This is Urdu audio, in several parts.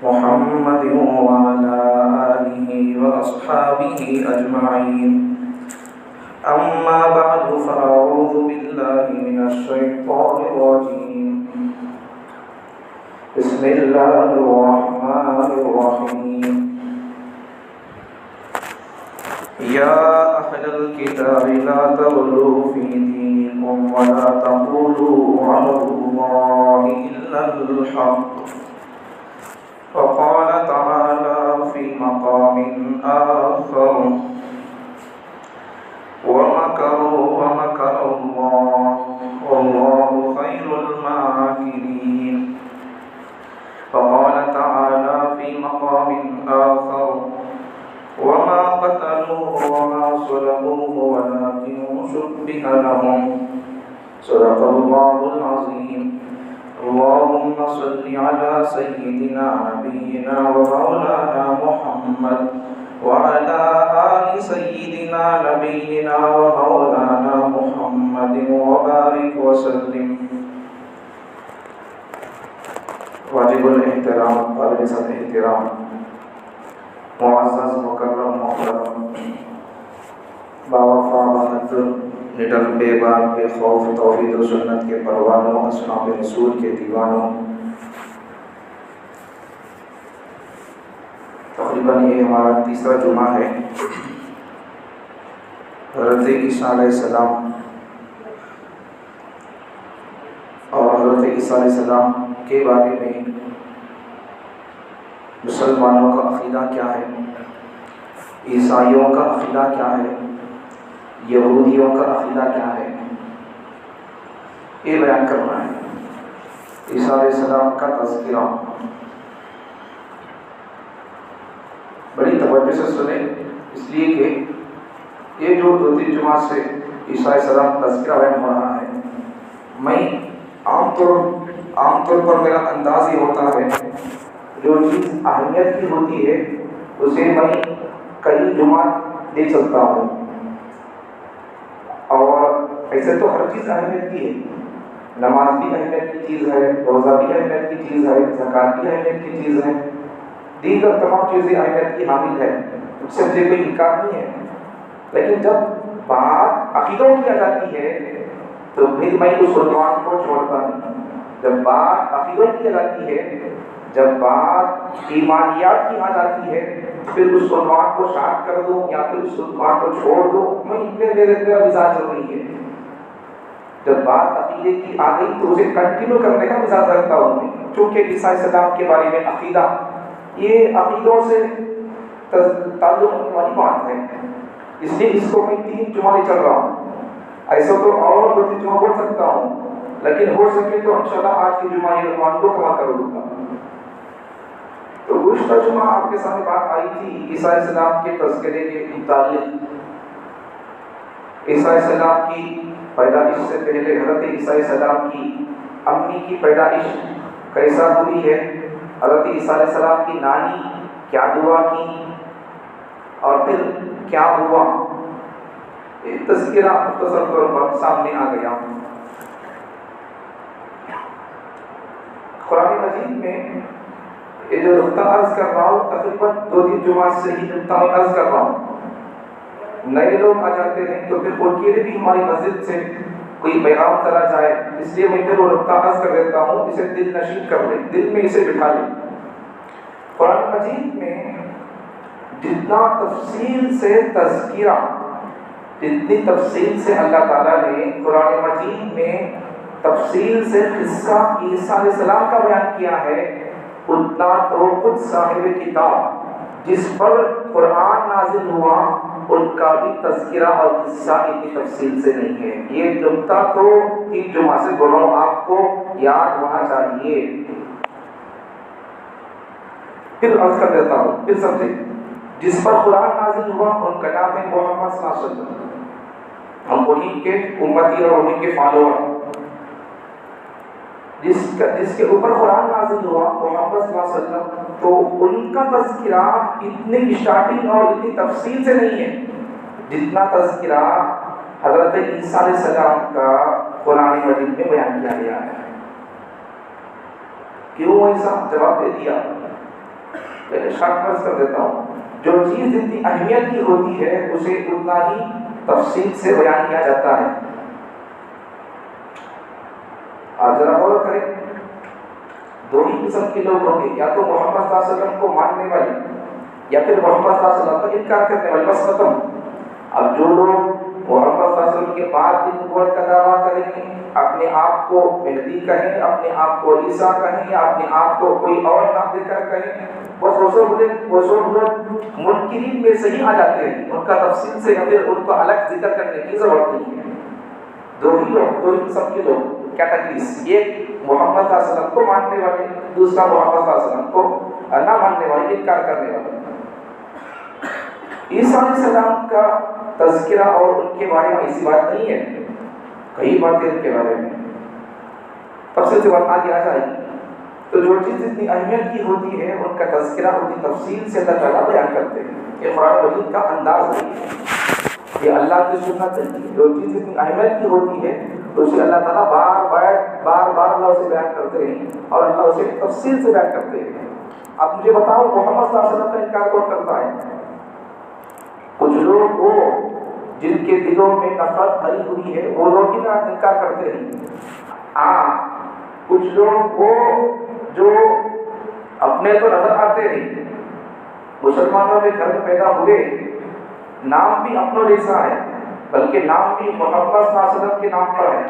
محمد وعلى آله وأصحابه أجمعين. أما بعد فأعوذ بالله من الشيطان الرجيم. بسم الله الرحمن الرحيم. يا أهل الكتاب لا تغلوا في دينكم ولا تقولوا على الله إلا الحق. وقال تعالى في مقام آخر: ومكروا ومكر الله والله خير الماكرين. وقال تعالى في مقام آخر: وما قتلوه وما صلبوه ولكن شبه لهم. صدق الله العظيم. اللهم صل على سيدنا نبينا ومولانا محمد وعلى آل سيدنا نبينا ومولانا محمد وبارك وسلم. واجب الاحترام قابل صد احترام معزز مکرم محترم باوفا بہادر نڈر بے باک بے خوف توحید و سنت کے پروانوں اصحاب رسول کے دیوانوں، تقریباً یہ ہمارا تیسرا جمعہ ہے. حضرت عیسیٰ علیہ السلام اور حضرت عیسیٰ علیہ السلام کے بارے میں مسلمانوں کا عقیدہ کیا ہے، عیسائیوں کا عقیدہ کیا ہے، یہودیوں کا عقیدہ کیا ہے، یہ بیان کرنا ہے. عیسیٰ علیہ السلام کا تذکرہ بڑی توجہ سے سنیں، اس لیے کہ یہ جو 2-3 جمعہ سے عیسیٰ علیہ السلام کا تذکرہ بیان ہو رہا ہے، میں عام طور پر میرا انداز یہ ہوتا ہے جو چیز اہمیت کی ہوتی ہے اسے میں کئی جمعہ دے سکتا ہوں، اور ایسے تو ہر چیز اہمیت کی ہے. نماز بھی اہمیت کی چیز ہے، روزہ بھی اہمیت کی چیز ہے، زکوٰۃ بھی اہمیت کی چیز ہے، دیگر تمام چیزیں اہمیت کی حامل ہے، اس سے مجھے کوئی انکار نہیں ہے. لیکن جب بات عقیدوں کی آ جاتی ہے تو پھر میں اس عنوان کو چھوڑتا نہیں. جب بات عقیدوں کی آ جاتی ہے، جب بات ایمانیات کی آ جاتی ہے، پھر اس عنوان کو شارٹ کر دو یا پھر اس عنوان کو چھوڑ دو. میں میرے مزاج ضروری ہے. جب بات عقیدے کی آ گئی تو اسے کنٹینیو کرنے کا مزاج رکھتا ہوں میں، چونکہ عیسیٰ علیہ السلام کے بارے میں عقیدہ یہ عقیدوں سے تعلق رکھنے والی بات ہے، اس لیے اس کو میں 3 جمعہ لے چل رہا ہوں. ایسا تو اور 2-3 جمعہ بول سکتا ہوں، لیکن ہو سکے تو انشاءاللہ آج کی جمعہ یہ عنوان کو کما کر دوں گا. تو گزشتہ جمعہ آپ کے سامنے بات آئی تھی عیسیٰ علیہ السلام کے تذکرے کے متعلق. عیسیٰ علیہ السلام کی پیدائش سے پہلے حضرت عیسیٰ علیہ السلام کی امی کی پیدائش کیسا ہوئی ہے، حضرت عیسیٰ علیہ السلام کی نانی کیا دعا کی اور پھر کیا ہوا، یہ تذکرہ مختصر طور پر سامنے آ گیا. قرآن مجید میں یہ جو نقطہ عرض کر رہا ہوں تقریباً 2-3 جمعہ سے ہی نقطہ میں عرض کر رہا ہوں. نئے لوگ آ جاتے ہیں تو پھر ان کے لیے بھی ہماری مسجد سے کوئی پیغام چلا جائے، اس لیے میں پھر وہ نقطہ عرض کر دیتا ہوں، اسے دل نشین کر لیں، دل میں اسے بٹھا لیں. قرآن مجید میں جتنا تفصیل سے تذکرہ، جتنی تفصیل سے اللہ تعالیٰ نے قرآن مجید میں تفصیل سے قصہ عیسیٰ علیہ السلام کا بیان کیا ہے، اتنا تو خود صاحب کتاب جس پر قرآن نازل ہوا ان کا بھی تذکرہ اور قصہ اتنی تفصیل سے نہیں ہے. یہ نقطہ تو 3 جمعہ سے بولوں آپ کو یاد ہونا چاہیے. پھر عرض کر دیتا ہوں، پھر سمجھے. جس پر قرآن نازل ہوا ان کا نام ہے محمد صلی اللہ علیہ وسلم. ہم انہیں کے امتی اور انہیں کے فالوور. جس کے اوپر قرآن نازل ہوا محمد صلی اللہ علیہ وسلم، تو ان کا تذکرہ اتنی اسٹارٹنگ اور اتنی تفصیل سے نہیں ہے جتنا تذکرہ حضرت عیسیٰ علیہ السلام کا قرآن مجید میں بیان کیا گیا ہے. کیوں ایسا؟ جواب دے دیا. شرط فرض کر دیتا ہوں، جو چیز جتنی اہمیت کی ہوتی ہے اسے اتنا ہی تفصیل سے بیان کیا جاتا ہے۔ آپ ذرا غور کریں، دو ہی قسم کے لوگ ہوں گے، یا تو محمد صلی اللہ علیہ وسلم کو ماننے والے یا پھر محمد صلی اللہ علیہ وسلم کا انکار کرنے والے، بس ختم۔ اب جو لوگ محمد صلی اللہ علیہ وسلم کے بعد بھی نبوت کا دعویٰ کریں گے، اپنے آپ کو مہدی کہیں، اپنے آپ کو عیسیٰ کہیں، یا اپنے آپ کو کوئی اور نام دے کر کہیں، بس وہ سب لوگ منکرین میں سے ہی آ جاتے ہیں، ان کا تفصیل سے یا پھر ان کو الگ ذکر کرنے کی ضرورت نہیں ہے۔ دو ہی قسم کے لوگ، کیٹیگریز، ایک محمد صلی اللہ علیہ وسلم کو ماننے والے، دوسرا محمد صلی اللہ علیہ وسلم کو نہ ماننے والے، انکار کرنے والے۔ عیسیٰ علیہ السلام کا تذکرہ اور ان کے بارے میں ایسی بات نہیں ہے، کئی باتیں ان کے بارے میں تفصیل سے بات آگے آ جائے گی۔ تو جو چیز اتنی اہمیت کی ہوتی ہے ان کا تذکرہ اتنی تفصیل سے اللہ تعالیٰ بیان کرتے ہیں۔ یہ قرآن مجید کا انداز ہے، یہ اللہ کی سنت ہے۔ جو چیز اتنی اہمیت کی ہوتی ہے اسے اللہ تعالیٰ بار بار اللہ اسے بیان کرتے ہیں اور اللہ اسے تفصیل سے بیان کرتے ہیں۔ اب مجھے بتاؤ، محمد صلی اللہ علیہ وسلم کا انکار کون کرتا ہے؟ کچھ لوگ وہ جن کے دلوں میں نفرت بھری ہوئی ہے وہ لوگ ہی انکار کرتے ہیں۔ کچھ لوگ وہ جو اپنے تو نظر آتے ہیں، مسلمانوں کے گھر میں پیدا ہوئے، نام بھی اپنوں جیسا ہے، بلکہ نام بھی محمد صلی اللہ علیہ وسلم کے نام پر ہے،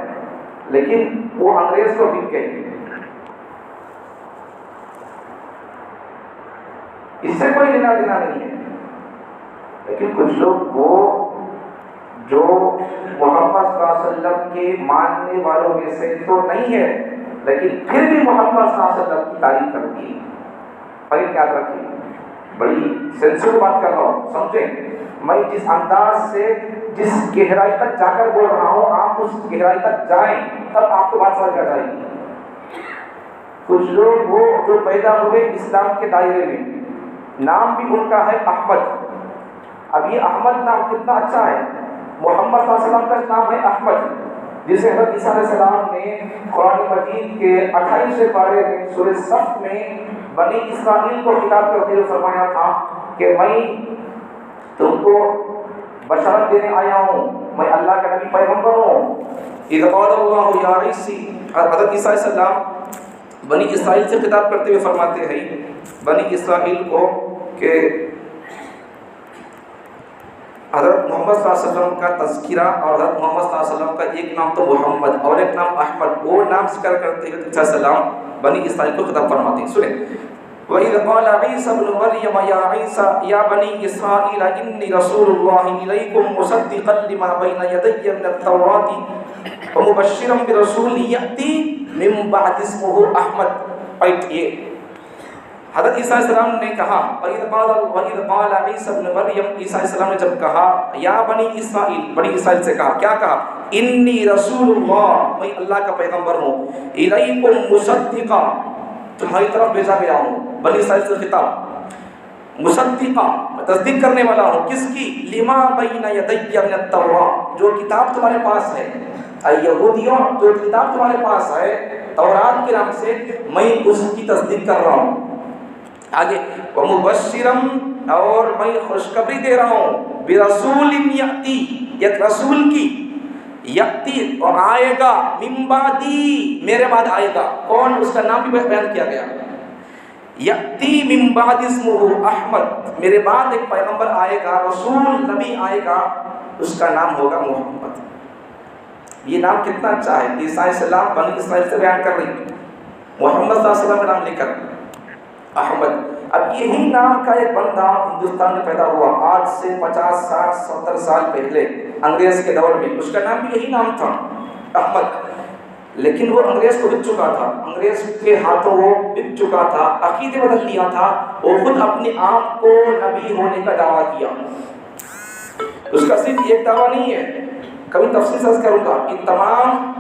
لیکن وہ انگریز کو بک گئے۔ اس سے کوئی لینا دینا نہیں ہے، لیکن کچھ لوگ وہ جو محمد صلی اللہ علیہ وسلم کے ماننے والوں میں سے تو نہیں ہے، لیکن پھر بھی محمد صلی اللہ علیہ وسلم کی تعریف کرتی ہے۔ بڑی یاد رکھیے، بڑی سینسیٹیو بات کر رہا ہوں، سمجھیں میں جس انداز سے جس گہرائی تک جا کر بول رہا ہوں، آپ اس گہرائی تک جائیں تب آپ کو بات سمجھ آ جائے گی۔ کچھ لوگ وہ جو پیدا ہوئے اسلام کے دائرے میں، نام بھی ان کا ہے احمد۔ اب یہ احمد نام کتنا اچھا ہے، محمد صلی اللہ علیہ وسلم کا نام ہے احمد، جسے حضرت عیسیٰ علیہ السلام نے قرآن مجید کے 28ویں پارے میں سورہ صف میں بنی اسرائیل کو خطاب کرتے ہوئے فرمایا تھا کہ میں تم کو بشارت دینے آیا ہوں، میں اللہ کا نبی پیغمبر ہوں۔ اذ قال اللہ یا عیسی، حضرت عیسیٰ علیہ السلام بنی اسرائیل سے خطاب کرتے ہوئے فرماتے ہیں بنی اسرائیل کو کہ حضرت محمد صلی اللہ علیہ وسلم کا تذکرہ، اور حضرت محمد صلی اللہ علیہ وسلم کا ایک نام تو محمد اور ایک نام احمد، وہ نام ذکر کرتے ہوئے عیسیٰ علیہ السلام بنی اسرائیل کو خطاب فرماتے ہیں۔ سنیں، وَإِذْ قَالَ عِيسَى ابْنُ مَرْيَمَ يَا عِيسَى يَا بَنِي إِسْرَائِيلَ إِنِّي رَسُولُ اللَّهِ إِلَيْكُمْ مُصَدِّقًا لِمَا بَيْنَ يَدَيَّ مِنَ التَّوْرَاةِ وَمُبَشِّرًا بِرَسُولٍ يَأْتِي مِن بَعْدِي اسْمُهُ أَحْمَدُ۔ یہ حضرت عیسیٰ علیہ السلام نے کہا، وَإِذْ قَالَ عِيسَى ابْنُ مَرْيَمَ، عیسیٰ علیہ السلام نے جب کہا یا بنی اسرائیل، بنی اسرائیل سے کہا، کیا کہا؟ انی رسول اللہ، میں اللہ کا پیغمبر ہوں، الیکم مصدقا، تمہاری طرف بھیجا گیا ہوں۔ بنی اسرائیل سے خطاب، مصدقا، تصدیق کرنے والا ہوں، کس کی؟ لما بین یدی من التوراۃ، جو کتاب تمہارے پاس ہے، اے یہودیوں جو کتاب تمہارے پاس ہے تورات کے نام سے، میں اس کی تصدیق کر رہا ہوں۔ آگے ومبشرم، اور میں خوشخبری دے رہا ہوں، برسول یاتی، ایک رسول کی، یاتی اور آئے گا، من بعدی، میرے بعد آئے گا۔ کون؟ اس کا نام بھی بیان کیا گیا، یاتی من بعد اسمہ احمد، میرے بعد ایک پیغمبر آئے گا، رسول نبی آئے گا، اس کا نام ہوگا محمد۔ یہ نام کتنا اچھا ہے، عیسیٰ علیہ السلام بنی اسرائیل سے بیان کر رہی محمد صلی اللہ علیہ وسلم کا نام لے کر احمد۔ اب یہی نام کا ایک بندہ ہندوستان میں پیدا ہوا آج سے 50 60 70 سال پہلے، انگریز کے دور میں، اس کا نام بھی یہی نام تھا، احمد، لیکن وہ انگریز کو بک چکا تھا، انگریز کے ہاتھوں وہ بک چکا تھا، عقیدے بدل لیا تھا، وہ خود اپنے آپ کو نبی ہونے کا دعویٰ کیا۔ اس کا صرف ایک دعویٰ نہیں ہے، کبھی تفصیل سے عرض کروں گا، ان تمام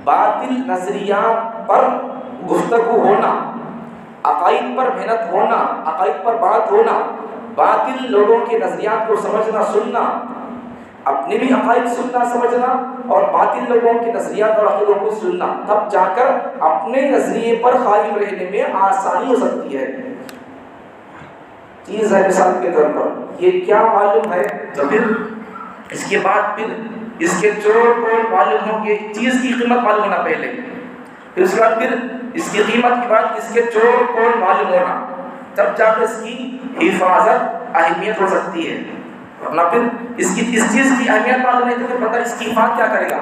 باطل نظریات پر گفتگو ہونا، عقائد پر محنت ہونا، عقائد پر بات ہونا، باطل لوگوں کے نظریات کو سمجھنا سننا، اپنے بھی عقائد سننا سمجھنا، اور باطل لوگوں کے نظریات اور عقیدوں کو سننا، تب جا کر اپنے نظریے پر قائم رہنے میں آسانی ہو سکتی ہے۔ چیز ہے مثال کے طور پر، یہ کیا معلوم ہے؟ تو پھر اس کے بعد پھر اس کے چور کو معلوم ہو کہ چیز کی قیمت معلوم ہونا پہلے، پھر اس کے بعد پھر اس کی قیمت کے بعد اس کے چور کو معلوم ہونا، تب جا کر اس کی حفاظت اہمیت ہو سکتی ہے، ورنہ پھر اس چیز کی اہمیت معلوم نہیں تو پھر پتہ اس کی حفاظت کیا کرے گا۔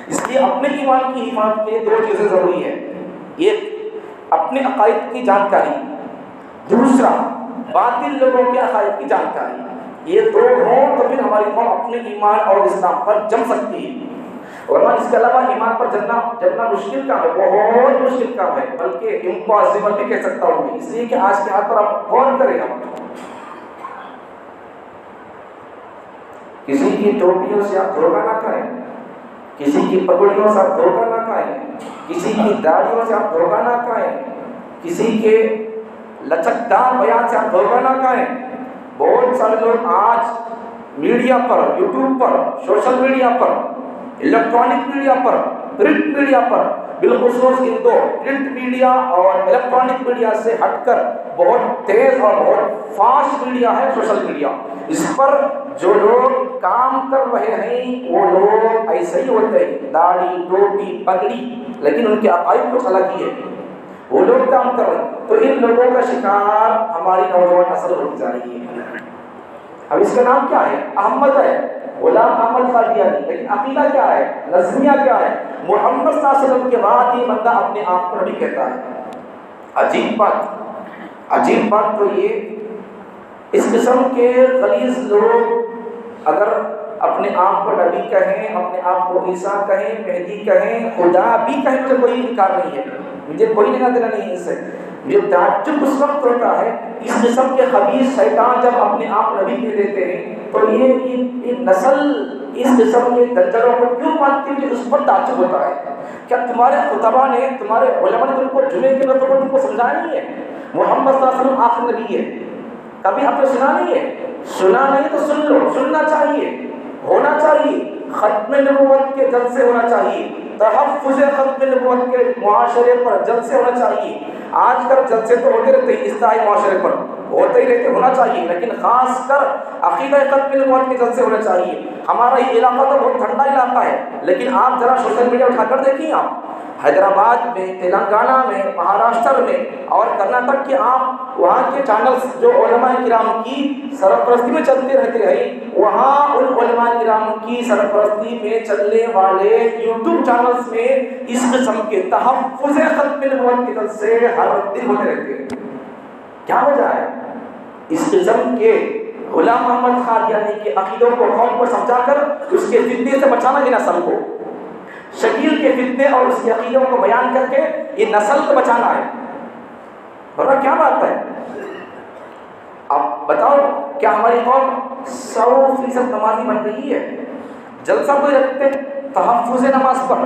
اس لیے اپنے ایمان کی حفاظت کے لیے دو چیزیں ضروری ہیں، ایک اپنے عقائد کی جانکاری، دوسرا باطل لوگوں کے عقائد کی جانکاری۔ یہ دو ہوں تو پھر ہماری قوم اپنے ایمان اور اسلام پر جم سکتی ہے، ورنہ اس کے علاوہ ایمان پر جمنا مشکل کام ہے، بہت مشکل کام ہے، بلکہ امپاسبل بھی کہہ سکتا ہوں میں، اس لیے کہ آج کے ہاتھ پر آپ غور کریں، کسی کی ٹوپیوں سے آپ دھوکہ نہ کھائیں، کسی کی پگڑیوں سے آپ دھوکہ نہ کھائیں، کسی کی داڑھیوں سے آپ دھوکہ نہ کھائیں، کسی کے لچکدار بیان سے آپ دھوکہ نہ کھائیں۔ بہت سارے لوگ آج میڈیا پر، یوٹیوب پر، سوشل میڈیا پر، الیکٹرانک میڈیا پر، پرنٹ میڈیا پر، بالخصوص ان دو پرنٹ میڈیا اور الیکٹرانک میڈیا سے ہٹ کر بہت تیز اور بہت فاسٹ میڈیا ہے سوشل میڈیا، اس پر جو لوگ کام کر رہے ہیں وہ لوگ ایسے ہی ہوتے ہیں، داڑھی، ٹوپی، پگڑی، لیکن ان کے عقائد کچھ الگ ہی ہے، وہ لوگ کام کر رہے ہیں، تو ان لوگوں کا شکار ہماری نوجوان نسل ہوتی جا رہی ہے۔ اب اس کا نام کیا ہے؟ احمد ہے، غلام احمد قادیانی، لیکن عقیدہ کیا ہے؟ نظریہ کیا ہے؟ محمد صلی اللہ علیہ وسلم کے بعد یہ بندہ اپنے آپ پر بھی کہتا ہے۔ عجیب بات تو یہ، اس قسم کے غلیظ لوگ اگر اپنے آپ کو نبی کہیں، اپنے آپ کو عیسیٰ کہیں، مہدی کہیں، خدا بھی کہیں تو کوئی انکار نہیں ہے، مجھے کوئی لینا دینا نہیں اس سے۔ مجھے تعجب اس وقت ہوتا ہے اس قسم کے خبیث شیطان جب اپنے آپ نبی کہہ دیتے ہیں تو یہ نسل اس قسم کے دجالوں کو کیوں مانتی ہے؟ اس پر تعجب ہوتا ہے۔ کیا تمہارے خطبہ نے، تمہارے علماء نے تم کو جمعے کے موقع پر تم کو سمجھایا نہیں ہے؟ محمد صلی اللہ علیہ وسلم آخر نبی ہے، کبھی آپ نے سنا نہیں ہے؟ سنا نہیں تو سن لو، سننا چاہیے، ہونا چاہیے، ختم نبوت کے جلسے ہونا چاہیے، تحفظ ختم نبوت کے معاشرے پر جلسے ہونا چاہیے۔ آج کل جلسے تو ہوتے رہتے ہیں اصلاحی معاشرے پر، ہوتے ہی رہتے، ہونا چاہیے، لیکن خاص کر عقیدہ ختم نبوت کے جلسے ہونے چاہیے۔ ہمارا یہ علاقہ تو بہت ٹھنڈا علاقہ ہے، لیکن آپ ذرا سوشل میڈیا اٹھا کر دیکھیں، آپ حیدرآباد میں، تلنگانہ میں، مہاراشٹر میں اور کرناٹک کے آپ وہاں کے چینلز جو علماء کرام کی سرپرستی میں چلتے رہتے ہیں، وہاں ان علماء کرام کی سرپرستی میں چلنے والے یوٹیوب چینلز میں اس قسم کے تحفظ ختم نبوت کے جلسے ہر دن ہوتے رہتے ہیں۔ کیا وجہ ہے؟ اس قسم کے غلام محمد قادیانی کے عقیدوں کو قوم کو سمجھا کر اس کے فتنے سے بچانا ہے نسل کو، شکیل کے فتنے اور اس کے عقیدوں کو بیان کر کے یہ نسل کو بچانا ہے، ورنہ کیا بات ہے؟ اب بتاؤ کیا ہماری قوم 100% نمازی بن رہی ہے؟ جلسہ کوئی رکھتے تحفظ نماز پر،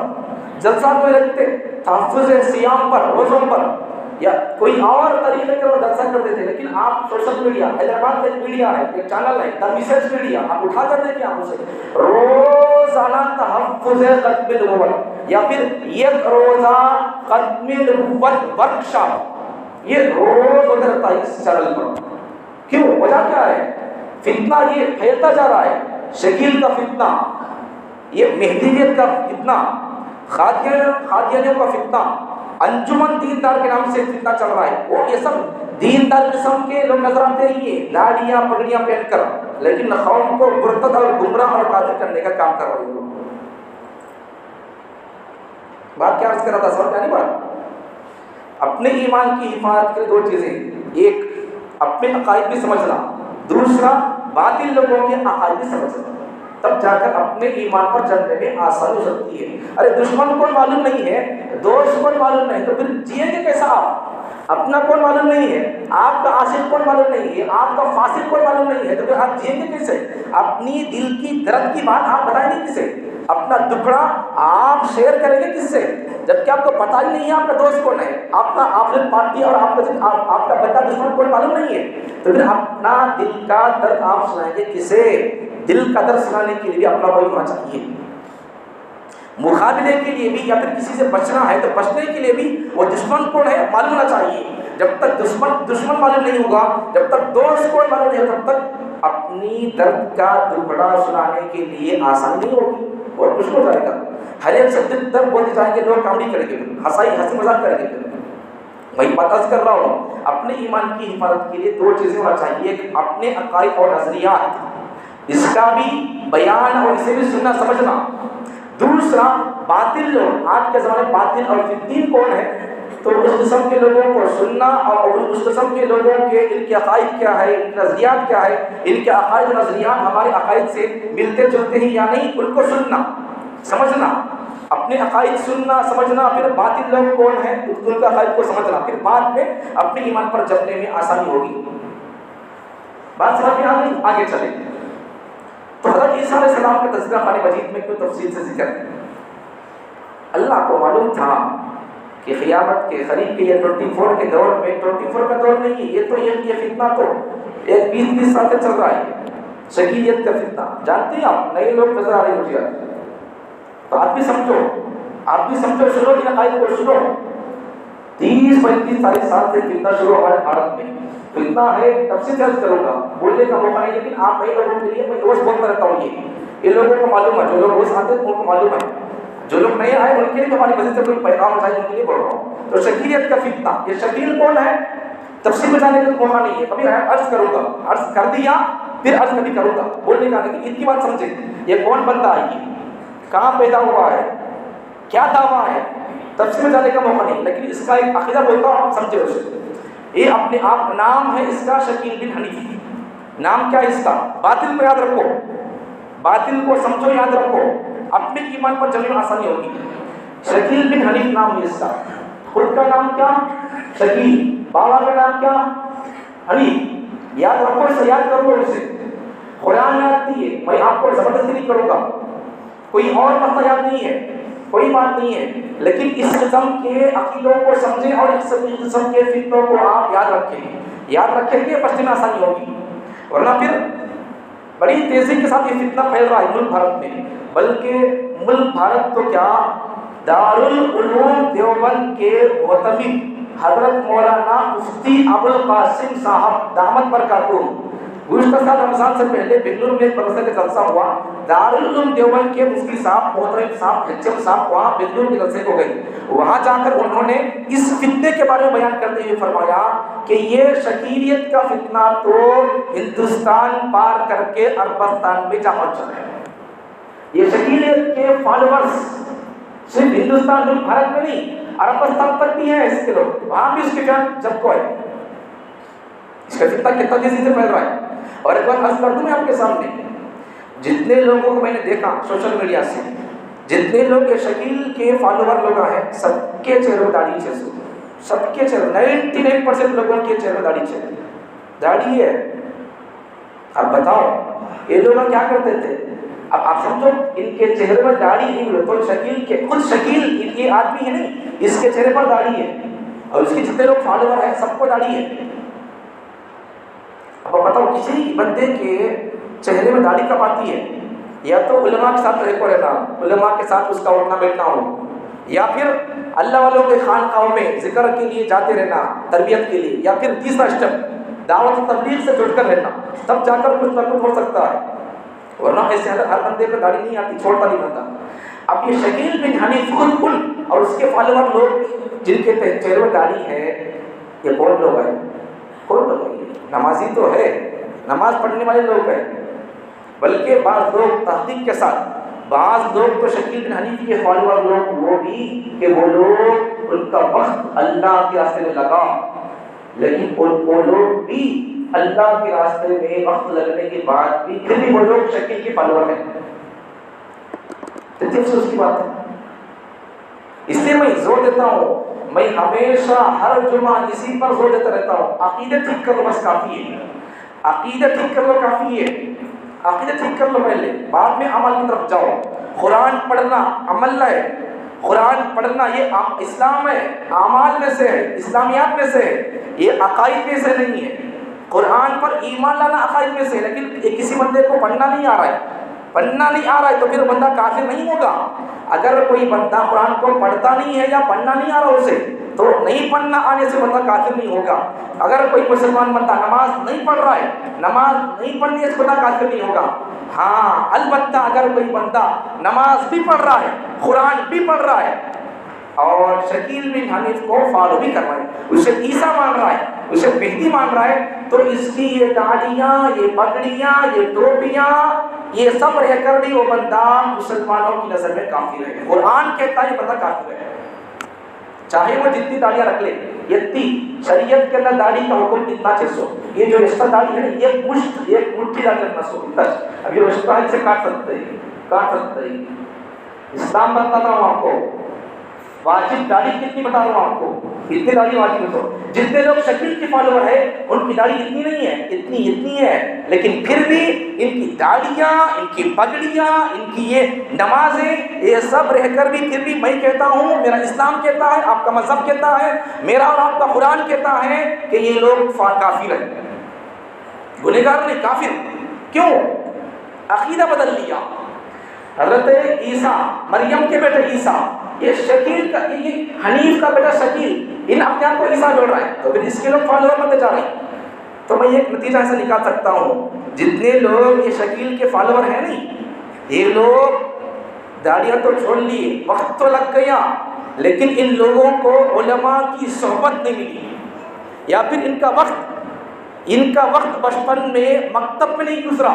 جلسہ کوئی رکھتے تحفظ سیام پر، روزوں پر، یا کوئی اور طریقے کا وہ جلسہ کر دیتے، لیکن آپ سوشل میڈیا، حیدرآباد میں ایک میڈیا ہے، ایک چینل ہے، دا میسج میڈیا، آپ اٹھا کر دیکھیں، آپ اسے روزانہ تحفظ ختم نبوت یا پھر ایک روزہ ختم نبوت ورکشاپ، یہ روز ہوتا رہتا ہے اس چینل پر۔ کیوں؟ وجہ کیا ہے؟ فتنہ یہ پھیلتا جا رہا ہے، شکیل کا فتنہ، یہ مہدیت کا فتنہ، قادیانیوں کا فتنہ، انجمن دیندار کے نام سے فتنہ چل رہا ہے۔ وہ یہ سب دیندار قسم کے لوگ نظر آتے ہیں، یہ داڑیاں پگڑیاں پہن کر، لیکن قوم کو مرتد اور گمراہ اور قاتل کرنے کا کام کر رہے ہیں۔ بات کیا عرض کر رہا تھا؟ سمجھ آنی بات؟ اپنے ایمان کی حفاظت کے دو چیزیں، ایک اپنے عقائد بھی سمجھنا، دوسرا باطل لوگوں کے عقائد بھی سمجھنا، تب جا کر اپنے ایمان پر چلنے میں آسانی ہو سکتی ہے۔ ارے دشمن کو معلوم نہیں ہے، دوست کو معلوم نہیں، تو پھر جیئیں گے کیسا آپ؟ اپنا کون معلوم نہیں ہے، آپ کا عاشق کون معلوم نہیں ہے، آپ کا فاسق کون معلوم نہیں ہے، تو پھر آپ جیئیں گے کیسے؟ اپنی دل کی درد کی بات آپ بتائیں گے کسے؟ اپنا دکھڑا آپ شیئر کریں گے کس سے؟ جبکہ آپ کو پتہ ہی نہیں ہے آپ کا دوست کون ہے، آپ کا آفرین پارٹی اور آپ کا بڑا دشمن کون معلوم نہیں ہے، تو پھر اپنا دل کا درد آپ سنائیں گے کسے؟ دل کا درد سنانے کے لیے اپنا کوئی ہونا چاہیے، مقابلے کے لیے بھی یا پھر کسی سے بچنا ہے تو بچنے کے لیے بھی وہ دشمن کون ہے معلوم ہونا چاہیے۔ جب تک دشمن معلوم نہیں ہوگا، جب تک دوست کو معلوم نہیں ہوگا، تب تک اپنی درد کا دکڑا سنانے کے لیے آسانی نہیں ہوگی، بہت مشکل ہو جائے گا۔ ہر ایک سے درد بولتے جائیں گے، لوگ کامیڈی کریں گے، ہنسی مذاق کریں گے۔ وہی بات عرض کر رہا ہوں، اپنے ایمان کی حفاظت کے لیے دو چیزیں ہونا چاہیے، ایک اپنے عقائد اور نظریات، اس کا بھی بیان اور اسے بھی سننا سمجھنا۔ دوسرا باطل لوگ، آج کے زمانے میں باطل اور فدین کون ہے، تو اس قسم کے لوگوں کو سننا اور اس قسم کے لوگوں کے ان کے عقائد کیا ہے، ان کے نظریات کیا ہے، ان کے عقائد و نظریات ہمارے عقائد سے ملتے جلتے ہیں یا نہیں، ان کو سننا سمجھنا، اپنے عقائد سننا سمجھنا، پھر باطل لوگ کون ہیں ان کا عقائد کو سمجھنا، پھر بعد میں اپنے ایمان پر جمنے میں آسانی ہوگی۔ بات سمجھ میں آ گئی؟ آگے چلیں۔ تو حضرت عیسیٰ علیہ السلام کا تذکرہ قرآن مجید میں کیوں تفصیل سے ذکر ہے؟ اللہ کو معلوم تھا کہ قیامت کے قریب کے یہ 24 کے دور میں، 24 کا دور نہیں ہے یہ تو، یہ فتنہ تو ایک 20 سال سے چل رہا ہے، شکیلیت کا فتنہ، جانتے ہیں آپ، نئے لوگ نظر آ رہے ہیں مجھے آج، تو آپ بھی سمجھو، سنو کہ عقائد کو سنو۔ 30-35 سال سے فتنہ شروع ہمارے بھارت میں، فتنہ ہے، تفصیل سے عرض کروں گا، بولنے کا موقع نہیں، لیکن آپ نئے لوگوں کے لیے میں روز بولتا رہتا ہوں، یہ لوگوں کو معلوم ہے، جو لوگ روز آتے ہیں ان کو معلوم ہے، جو لوگ نئے آئے ان کے لیے ہماری وجہ سے کوئی پیغام چاہیے، ان کے لیے بول رہا ہوں۔ تو شکیلیت کا فتنہ، یہ شکیل کون ہے تفصیل میں جانے کا موقع نہیں ہے، کبھی عرض کروں گا، عرض کر دیا پھر عرض کبھی کروں گا، بولنے کا نہیں، ان کی بات سمجھیں، یہ کون بندہ ہے، یہ کہاں پیدا ہوا ہے، کیا دعویٰ ہے، تفصیل میں جانے کا موقع نہیں، لیکن اس کا ایک عقیدہ بولتا ہوں، آپ سمجھے اسے۔ یہ اپنے آپ نام ہے اس کا شکیل بن حنیف، نام کیا ہے اس کا، باطل کو یاد رکھو، باطل کو سمجھو، یاد رکھو، اپنے ایمان پر چلنے میں آسانی ہوگی۔ شکیل بن حنیف نام ہے اس کا، خود کا نام کیا، شکیل، بابا کا نام کیا، حنیف، یاد رکھو اسے، یاد کرو اسے، قرآن یاد نہیں ہے، میں آپ کو زبردستی نہیں کروں گا، کوئی اور مسئلہ یاد نہیں ہے، کوئی بات نہیں ہے، لیکن اس قسم کے عقیدوں کو سمجھیں اور اس قسم کے فتنوں کو آپ یاد رکھیں گے، بچنے میں آسانی ہوگی، ورنہ پھر بڑی تیزی کے ساتھ یہ فتنہ پھیل رہا ہے ملک بھارت میں، بلکہ ملک بھارت تو کیا، دارالعلوم دیوبند کے معتمد حضرت مولانا مفتی ابوالقاسم صاحب دامت برکاتہم، گزشتہ سال رمضان سے پہلے بنگلور میں ایک مدرسے کا جلسہ ہوا، دارالعلوم دیوبند کے مفتی صاحب محترم صاحب حجم صاحب وہاں بنگلور کے جلسے کو گئے، وہاں جا کر انہوں نے اس فتنے کے بارے میں بیان کرتے ہوئے فرمایا کہ یہ شکیلیت کا فتنہ تو ہندوستان پار کر کے عربستان میں جا پہنچا ہے، یہ شکیلیت کے فالوورز صرف ہندوستان ملک بھارت میں نہیں، عربستان تک بھی ہیں اس کے لوگ، وہاں بھی اس کے جان جب کو ہے، اس کا فتنہ کتنا تیزی سے پھیل رہا ہے۔ اور ایک بات عرض کر دوں میں آپ کے سامنے، جتنے لوگوں کو میں نے دیکھا سوشل میڈیا سے، جتنے لوگ یہ شکیل کے فالوور لوگ ہیں، سب کے چہرے میں داڑھی ہے، سب کے چہرے 99% لوگوں کے چہرے میں داڑھی ہے۔ اب بتاؤ یہ لوگ کیا کرتے تھے، اب آپ سمجھو ان کے چہرے پر داڑھی نہیں، تو شکیل کے خود شکیل یہ آدمی ہے نہیں، اس کے چہرے پر داڑھی ہے اور اس کے جتنے لوگ فالوور ہیں سب کو داڑھی ہے۔ اب بتاؤ کسی بندے کے چہرے میں داڑھی کب آتی ہے، یا تو علماء کے ساتھ رہنا، علماء کے ساتھ اس کا اٹھنا بیٹھنا ہو، یا پھر اللہ والوں کے خانقاہوں میں ذکر کے لیے جاتے رہنا تربیت کے لیے، یا پھر تیسرا اسٹیپ دعوت و تبلیغ سے جڑ کر رہنا، تب جا کر کچھ نہ کچھ ہو سکتا ہے، ورنہ ایسے ہر بندے کو داڑھی نہیں آتی، چھوڑتا نہیں بنتا۔ اب یہ شکیل بن حنیف خود ان اور اس کے فالوور لوگ جن کے چہرے میں داڑھی ہے، یہ کون لوگ ہیں، کون لوگ ہیں، نمازی تو ہے، نماز پڑھنے والے لوگ ہیں، بلکہ بعض لوگ تحقیق کے ساتھ، بعض لوگ تو شکیل بن حنیف کے فالوور لوگ وہ بھی کہ وہ لوگ ان کا وقت اللہ کے راستے میں لگا، لیکن وہ لوگ بھی اللہ کے راستے میں وقت لگنے کے بعد بھی پھر بھی وہ لوگ شکیل کے فالوور ہیں، تجھے سے اس کی بات ہے۔ اس لیے میں زور دیتا ہوں، میں ہمیشہ ہر جمعہ اسی پر زور دیتا رہتا ہوں، عقیدہ ٹھیک کر لو بس کافی ہے، عقیدہ ٹھیک کر لو کافی ہے، عقیدہ ٹھیک کر لو پہلے، بعد میں عمل کی طرف جاؤ۔ قرآن پڑھنا عمل ہے، قرآن پڑھنا یہ اسلام ہے، اعمال میں سے ہے، اسلامیات میں سے ہے، یہ عقائد میں سے نہیں ہے۔ قرآن پر ایمان لانا عقائد میں سے ہے، لیکن کسی بندے کو پڑھنا نہیں آ رہا ہے تو پھر بندہ کافر نہیں ہوگا۔ اگر کوئی بندہ قرآن کو پڑھتا نہیں ہے یا پڑھنا نہیں آ رہا اسے، تو نہیں پڑھنا آنے سے بندہ کافر نہیں ہوگا. اگر کوئی مسلمان بندہ نماز نہیں پڑھ رہا ہے، نماز نہیں پڑھنے سے بندہ کافر نہیں ہوگا. ہاں البتہ اگر کوئی بندہ نماز بھی پڑھ رہا ہے، قرآن بھی پڑھ رہا ہے اور شکیل بن حنیف کو فالو بھی کر رہا ہے، اسے عیسیٰ مان رہا ہے، اسے مہدی مان رہا ہے، تو اس کی یہ داڑیاں، یہ پگڑیاں، یہ ٹوپیاں، یہ سب رہ کر بھی وہ بندہ مسلمانوں کی نظر میں کافر ہے. قرآن کہتا ہے یہ بندہ کافر ہے، چاہے وہ جتنی داڑیاں رکھ لے. اتنی شریعت کے اندر داڑھی کا حکم اتنا 600. یہ جو رشتہ داڑھی ہے نا، ایک مٹھی داڑھی رکھنا 100. اب یہ رشتہ ہے، اسے کاٹ سکتے ہیں. اسلام بتاتا ہوں آپ کو، واجب داڑھی کتنی بتا رہا ہوں آپ کو، اتنی داڑھی واجب ہے. جتنے لوگ شکیل کے فالوور ہیں ان کی داڑھی اتنی نہیں ہے، اتنی ہے، لیکن پھر بھی ان کی داڑیاں، ان کی پگڑیاں، ان کی یہ نمازیں، یہ سب رہ کر بھی پھر بھی میں کہتا ہوں، میرا اسلام کہتا ہے، آپ کا مذہب کہتا ہے، میرا اور آپ کا قرآن کہتا ہے کہ یہ لوگ کافر ہیں. گنہگار نہیں، کافر. کیوں؟ عقیدہ بدل لیا. حضرت عیسیٰ، مریم کے بیٹے عیسیٰ، یہ شکیل کا، یہ حنیف کا بیٹا شکیل، ان اپنے آپ کو عیسیٰ بول رہا ہے، تو پھر اس کے لوگ فالوور بنتے جا رہے ہیں. تو میں ایک نتیجہ ایسا نکال سکتا ہوں، جتنے لوگ یہ شکیل کے فالوور ہیں نہیں، یہ لوگ داڑیاں تو چھوڑ لیے، وقت تو لگ گیا، لیکن ان لوگوں کو علماء کی صحبت نہیں ملی، یا پھر ان کا وقت بچپن میں مکتب میں نہیں گزرا.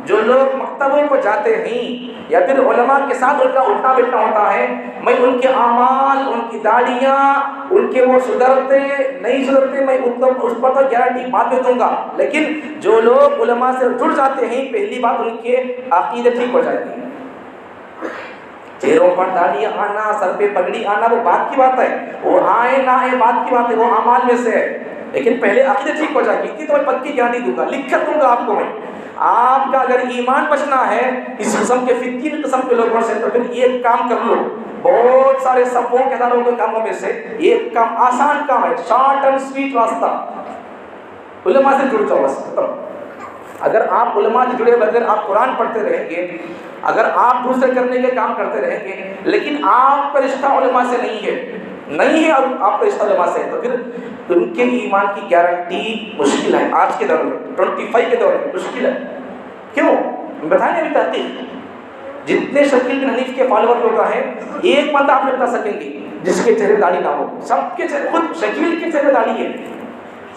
جو لوگ مکتبوں کو جاتے ہیں یا پھر علماء کے ساتھ ان کا اٹھنا بیٹھنا ہوتا ہے، میں ان کے اعمال، ان کی داڑیاں، ان کے وہ سدھرتے نہیں سدھرتے، میں اس پر تو گارنٹی بعد میں دوں گا. لیکن جو لوگ علماء سے جڑ جاتے ہیں، پہلی بات ان کے عقیدے ٹھیک ہو جاتے ہیں. چہروں پر داڑیاں آنا، سر پہ پگڑی آنا وہ بات کی بات ہے، وہ آئے نہ آئے بات کی بات ہے، وہ اعمال میں سے ہے. لیکن پہلے عقیدے ٹھیک ہو جائے گی. اتنی تو میں پکی گارنٹی دوں گا، لکھ کر دوں گا آپ کو. میں آپ کا اگر ایمان بچنا ہے اس قسم کے فتنی قسم کے لوگوں سے، تو پھر ایک کام کر لو. بہت سارے سبوں کے ہزاروں کے کاموں میں سے ایک کام، آسان کام ہے، شارٹ اینڈ سویٹ راستہ، علماء سے جڑ جاؤ، بس ختم. اگر آپ علماء سے جڑے بغیر آپ قرآن پڑھتے رہیں گے، اگر آپ دوسرے کرنے کے کام کرتے رہیں گے، لیکن آپ کا رشتہ علماء سے نہیں ہے، آپ کا رشتہ علماء سے ہے، تو پھر ان کے ایمان کی گارنٹی مشکل ہے. آج کے دور میں 25 کے دور میں مشکل ہے. کیوں؟ بتائیں ابھی تحقیق، جتنے شکیل بن حنیف کے فالوور لوگ ہیں، ایک بندہ آپ نے بتا سکیں گے جس کے چہرے داڑھی نہ ہو. سب کے چہرے، خود شکیل کے چہرے داڑھی ہے،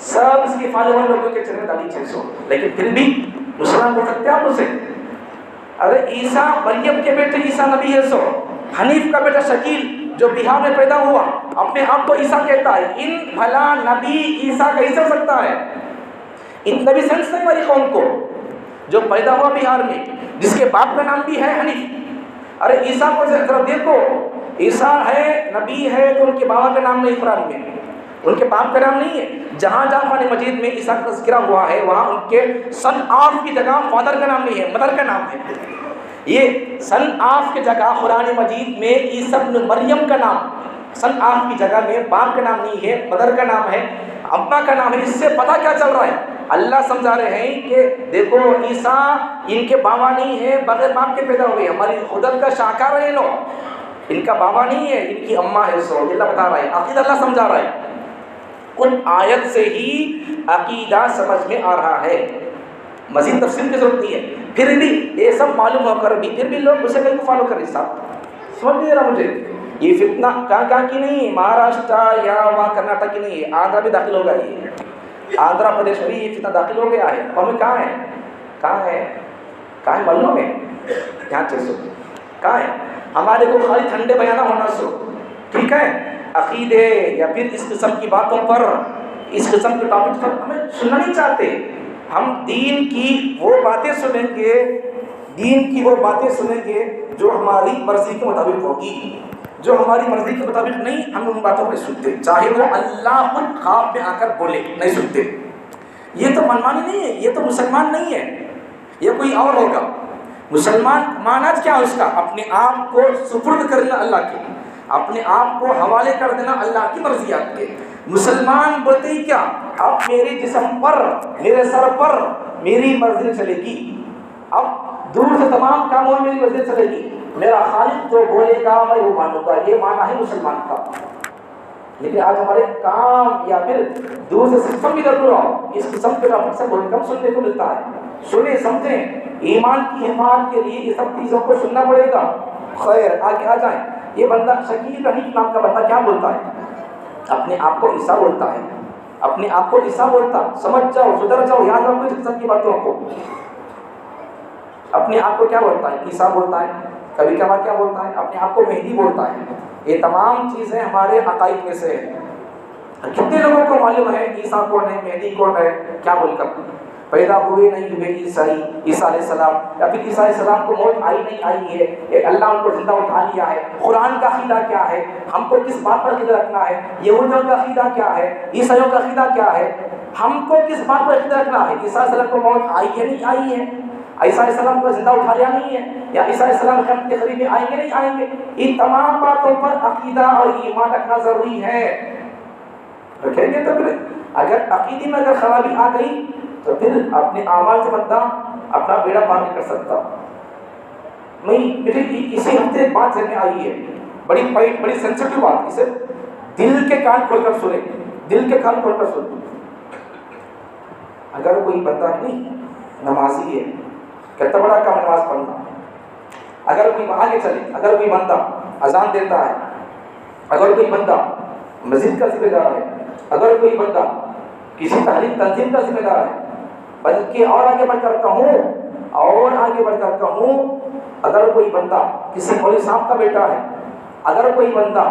سب اس کے فالوور لوگوں کے چہرے داڑھی 600، لیکن پھر بھی مسلمان بول سکتے ہیں آپ اسے. ارے عیسیٰ، مریم کے بیٹے عیسیٰ نبی ہے، حنیف کا بیٹا شکیل جو بہار میں پیدا ہوا، اپنے آپ کو عیسیٰ کہتا ہے. ان بھلا نبی عیسیٰ کیسے ہو سکتا ہے؟ ان نبی سینس نہیں ہماری قوم کو، جو پیدا ہوا بہار میں، جس کے باپ کا نام بھی ہے حنیف. ارے عیسیٰ کو ذرا دیکھو، عیسیٰ ہے، نبی ہے، تو ان کے بابا کا نام نہیں قرآن میں، ان کے باپ کا نام نہیں ہے. جہاں قرآن مجید میں عیسیٰ کا تذکرہ ہوا ہے، وہاں ان کے سن آف کی جگہ فادر کا نام نہیں ہے، مدر کا نام ہے. یہ سن آف کی جگہ قرآن مجید میں عیسیٰ ابن مریم کا نام، سن آف کی جگہ میں باپ کا نام نہیں ہے، مدر کا نام ہے، ابا کا نام ہے. اس سے پتہ کیا چل رہا ہے؟ اللہ سمجھا رہے ہیں کہ دیکھو عیسیٰ ان کے بابا نہیں ہے، بغیر باپ کے پیدا ہوئے، ہماری خدت کا شاہکار ہے لوگ، ان کا بابا نہیں ہے، ان کی اماں ہے. سو اللہ بتا رہا ہے، عقیدہ اللہ سمجھا رہا ہے. ان آیت سے ہی عقیدہ سمجھ میں آ رہا ہے، مزید تفصیل کی ضرورت نہیں ہے. پھر بھی یہ سب معلوم ہو کر بھی پھر بھی لوگ اسے کہیں کو فالو کر رہے. صاحب سمجھ نہیں رہا مجھے، یہ فتنہ کہاں کی نہیں ہے، مہاراشٹر یا وہاں کرناٹک کی نہیں ہے، آندھرا بھی داخل ہوگا. یہ آندھرا پردیش میں بھی یہ فتنہ داخل ہو گیا ہے. اور ہمیں کہاں ہے معلوم ہے؟ یہاں چیزوں کہاں ہے؟ ہمارے کو خالی ٹھنڈے بیانہ ہونا سو ٹھیک ہے، عقیدے یا پھر اس قسم کی باتوں پر، اس قسم کے ٹاپک پر ہمیں سننا نہیں چاہتے. ہم دین کی وہ باتیں سنیں گے جو ہماری مرضی کے مطابق ہوگی. جو ہماری مرضی کے مطابق نہیں، ہم ان باتوں کو نہیں سنتے، چاہے وہ اللہ خود خواب میں آ کر بولے، نہیں سنتے. یہ تو منمانی نہیں ہے، یہ تو مسلمان نہیں ہے، یہ کوئی اور ہوگا. مسلمان مانا کیا ہے اس کا؟ اپنے آپ کو سپرد کرنا اللہ کے، اپنے آپ کو حوالے کر دینا اللہ کی مرضیات کے. مسلمان بولتے ہی کیا؟ اب میرے جسم پر، میرے سر پر میری مرضی چلے گی، اب دور سے تمام کاموں میں میری مرضی چلے گی. میرا خالق جو بولے گا میں وہ مانوں گا، یہ مانا ہے مسلمان کا۔ لیکن آج ہمارے کام یا پھر دور سے سسٹم کی طرف آؤ، اس قسم کے اکثر بہت کم سننے کو ملتا ہے۔ سنیں سمجھیں، ایمان کی حفاظت کے لیے یہ سب چیزوں کو سننا پڑے گا۔ خیر آگے آ جائیں، یہ بندہ شکیل حنیف نام کا بندہ کیا بولتا ہے؟ اپنے آپ کو عیسیٰ بولتا ہے، اپنے آپ کو عیسیٰ بولتا۔ سمجھ جاؤ، سدھر جاؤ، یاد رکھو اس قسم کی باتوں کو۔ اپنے آپ کو کیا بولتا ہے؟ عیسیٰ بولتا ہے، کبھی کبھار کیا بولتا ہے؟ اپنے آپ کو مہدی بولتا ہے۔ یہ تمام چیزیں ہمارے عقائد میں سے ہیں۔ کتنے لوگوں کو معلوم ہے عیسیٰ کون ہے، مہدی کون ہے؟ کیا بول کر پیدا ہوئے نہیں ہوئے عیسیٰ علیہ السلام، یا پھر عیسیٰ علیہ السلام کو موت آئی نہیں آئی ہے، یہ اللہ ان کو زندہ اٹھا لیا ہے۔ قرآن کا عقیدہ کیا ہے؟ ہم کو کس بات پر عقیدہ رکھنا ہے؟ یہودیوں کا عقیدہ کیا ہے؟ عیسائیوں کا عقیدہ کیا ہے؟ ہم کو کس بات پر عقیدہ رکھنا ہے؟ عیسیٰ علیہ السلام کو موت آئی ہے نہیں آئی ہے؟ عیسیٰ علیہ السلام کو زندہ اٹھا لیا نہیں ہے؟ یا عیسیٰ علیہ السلام قیامت کے قریب میں آئیں گے نہیں آئیں گے؟ ان تمام باتوں پر عقیدہ اور ایمان رکھنا ضروری ہے۔ رکھیں گے تو پھر اگر عقیدے میں اگر خرابی آ گئی تو پھر اپنے اعمال سے بندہ اپنا بیڑا پار نہیں کر سکتا۔ مجھے اسی ہفتے ایک بات سمجھ میں آئی ہے، بڑی سینسٹیو بات، اسے دل کے کان کھول کر سنیں، دل کے کان کھول کر سنیں۔ اگر کوئی بندہ نہیں نمازی ہے، کتنا بڑا کام نماز پڑھنا، اگر کوئی آگے چلے، اگر کوئی بندہ اذان دیتا ہے، اگر کوئی بندہ مسجد کا ذمہ دار ہے، اگر کوئی بندہ کسی تعلیم تنظیم کا ذمہ دار ہے، بلکہ اور آگے بڑھ کر کہوں اگر کوئی بندہ کسی مولوی صاحب کا بیٹا ہے، اگر کوئی بندہ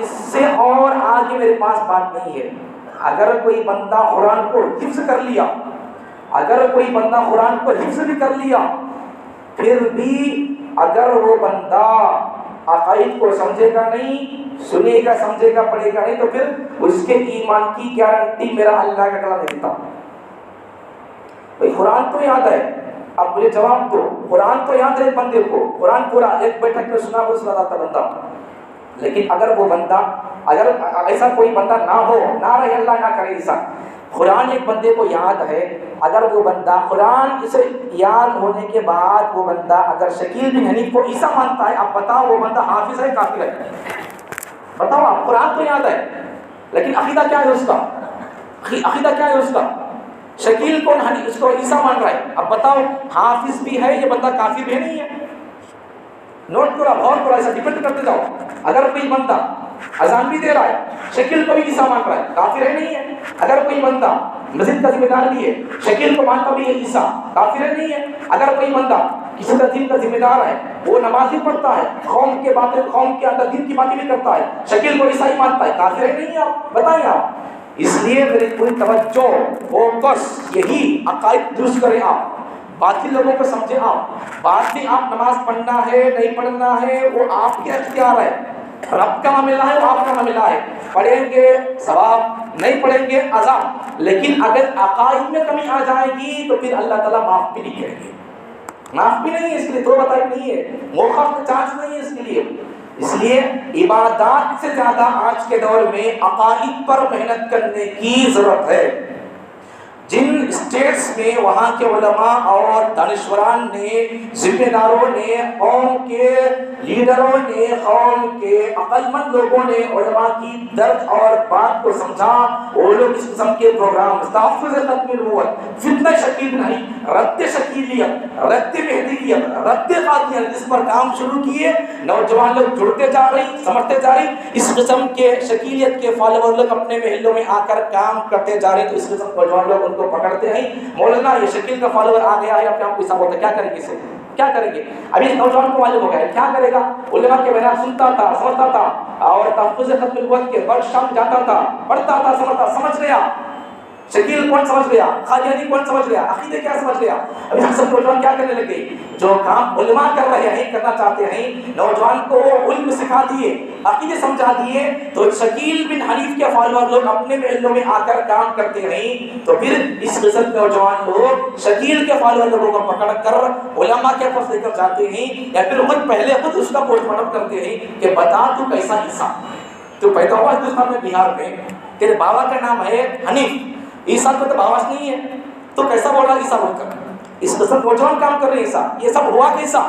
اس سے اور آگے میرے پاس بات نہیں ہے، اگر کوئی بندہ قرآن کو حفظ کر لیا، اگر کوئی بندہ قرآن کو حفظ بھی کر لیا، پھر بھی اگر وہ بندہ عقائد کو سمجھے گا نہیں، سنے گا سمجھے گا پڑھے گا نہیں، تو پھر اس کے ایمان کی گارنٹی میرا اللہ کا کلام نہیں دیتا۔ بھئی قرآن تو یاد ہے، اب مجھے جواب دو، قرآن تو یاد ہے بندے کو، قرآن پورا ایک بیٹھک میں سنا جاتا بندہ، لیکن اگر وہ بندہ، اگر ایسا کوئی بندہ نہ ہو، نہ رہے، اللہ نہ کرے ایسا، قرآن ایک بندے کو یاد ہے، اگر وہ بندہ قرآن اسے یاد ہونے کے بعد وہ بندہ اگر شکیل بن حنیف کو عیسیٰ مانتا ہے، اب بتاؤ وہ بندہ حافظ ہے کافر ہے؟ بتاؤ آپ، قرآن تو یاد ہے لیکن عقیدہ کیا ہے اس کا؟ عقیدہ کیا ہے اس کا؟ شکیل کون حنیف اس کو عیسیٰ مان رہا ہے، اب بتاؤ حافظ بھی ہے یہ بندہ کافر بھی نہیں ہے؟ نوٹ کرو، غور کرو، ایسا ڈیپینڈ کرتے جاؤ۔ اگر کوئی بندہ اذان بھی دے رہا ہے، شکیل کو بھی عیسیٰ مان رہا ہے، کافر ہے نہیں ہے؟ اگر کوئی بندہ مسجد کا ذمہ دار بھی ہے، شکیل کو مانتا بھی ہے عیسیٰ، کافر ہے نہیں ہے؟ اگر کوئی بندہ کسی کا دین کا ذمہ دار ہے، وہ نماز بھی پڑھتا ہے، قوم کے اندر دین کی باتیں بھی کرتا ہے، شکیل کو عیسائی مانتا ہے، کافر ہے نہیں ہے؟ آپ بتائیں آپ۔ اس لیے میری پوری توجہ، فوکس یہی عقائد درست کریں آپ، باطل لوگوں کو سمجھیں آپ۔ باطل آپ نماز پڑھنا ہے نہیں پڑھنا ہے وہ آپ کے اختیار ہے، رب کا معاملہ ہے، وہ آپ کا معاملہ ہے، پڑھیں گے ثواب، نہیں پڑھیں گے عذاب۔ لیکن اگر عقائد میں کمی آ جائے گی تو پھر اللہ تعالیٰ معاف بھی نہیں کریں گے، معاف بھی نہیں ہے، اس کے لیے تو بتائی نہیں ہے، موقع چانس نہیں ہے اس کے لیے۔ اس لیے عبادات سے زیادہ آج کے دور میں عقائد پر محنت کرنے کی ضرورت ہے۔ جن اسٹیٹس میں وہاں کے علماء اور دانشوران نے، ذمہ داروں نے، قوم کے لیڈروں نے، قوم کے عقل مند لوگوں نے علماء کی درد اور بات کو سمجھا، وہ لوگ اس قسم کے پروگرام تحفظ ختم نبوت، فتنہ شکیل نہیں، رد شکیلیت، رد مہدیت، رد قادیانیت، اس پر کام شروع کیے۔ نوجوان لوگ جڑتے جا رہی، سمجھتے جا رہی، اس قسم کے شکیلیت کے فالوور لوگ اپنے محلوں میں آ کر کام کرتے جا رہے، تو اس قسم نوجوان لوگ ان کو پکڑتے ہیں، مولانا یہ شکیل کا فالوور آ گیا ہے، اپنے آپ کو حساب ہوتا ہے، کیا کریں گے اسے، کیا کریں گے؟ ابھی اس نوجوان کو معلوم ہو گیا ہے کیا کرے گا، علماء کے بیان سنتا تھا، سمجھتا تھا، اور تحفظ ختم نبوت کے بر شام جاتا تھا، پڑھتا تھا، سمجھ گیا شکیل کون سمجھ گیا، قادیانی کون سمجھ گیا، عقیدے کیا سمجھ گیا۔ ابھی ہم سب نوجوان کیا کرنے لگے، جو کام علماء کر رہے ہیں، کرنا چاہتے ہیں، نوجوان کو علم سکھا دیے، عقیدے سمجھا دیے، تو شکیل بن حنیف کے فالوور لوگ اپنے محلوں میں آ کر کام کرتے ہیں، تو پھر اس قسم کے نوجوان لوگ شکیل کے فالوور لوگوں کو پکڑ کر علماء کے پاس لے کر جاتے ہیں، یا پھر خود اس کا پوسٹ مارٹم کرتے ہیں کہ بتا تو کیسا عیسیٰ، تو پیدا ہوا ہندوستان میں، بہار میں، تیرے بابا کا نام ہے حنیف، عیسیٰ کو تو باباس نہیں ہے، تو کیسا بول رہا عیسیٰ بول کر؟ اس قسم نوجوان کام کر رہے ہیں عیسیٰ، یہ سب ہوا کیسا؟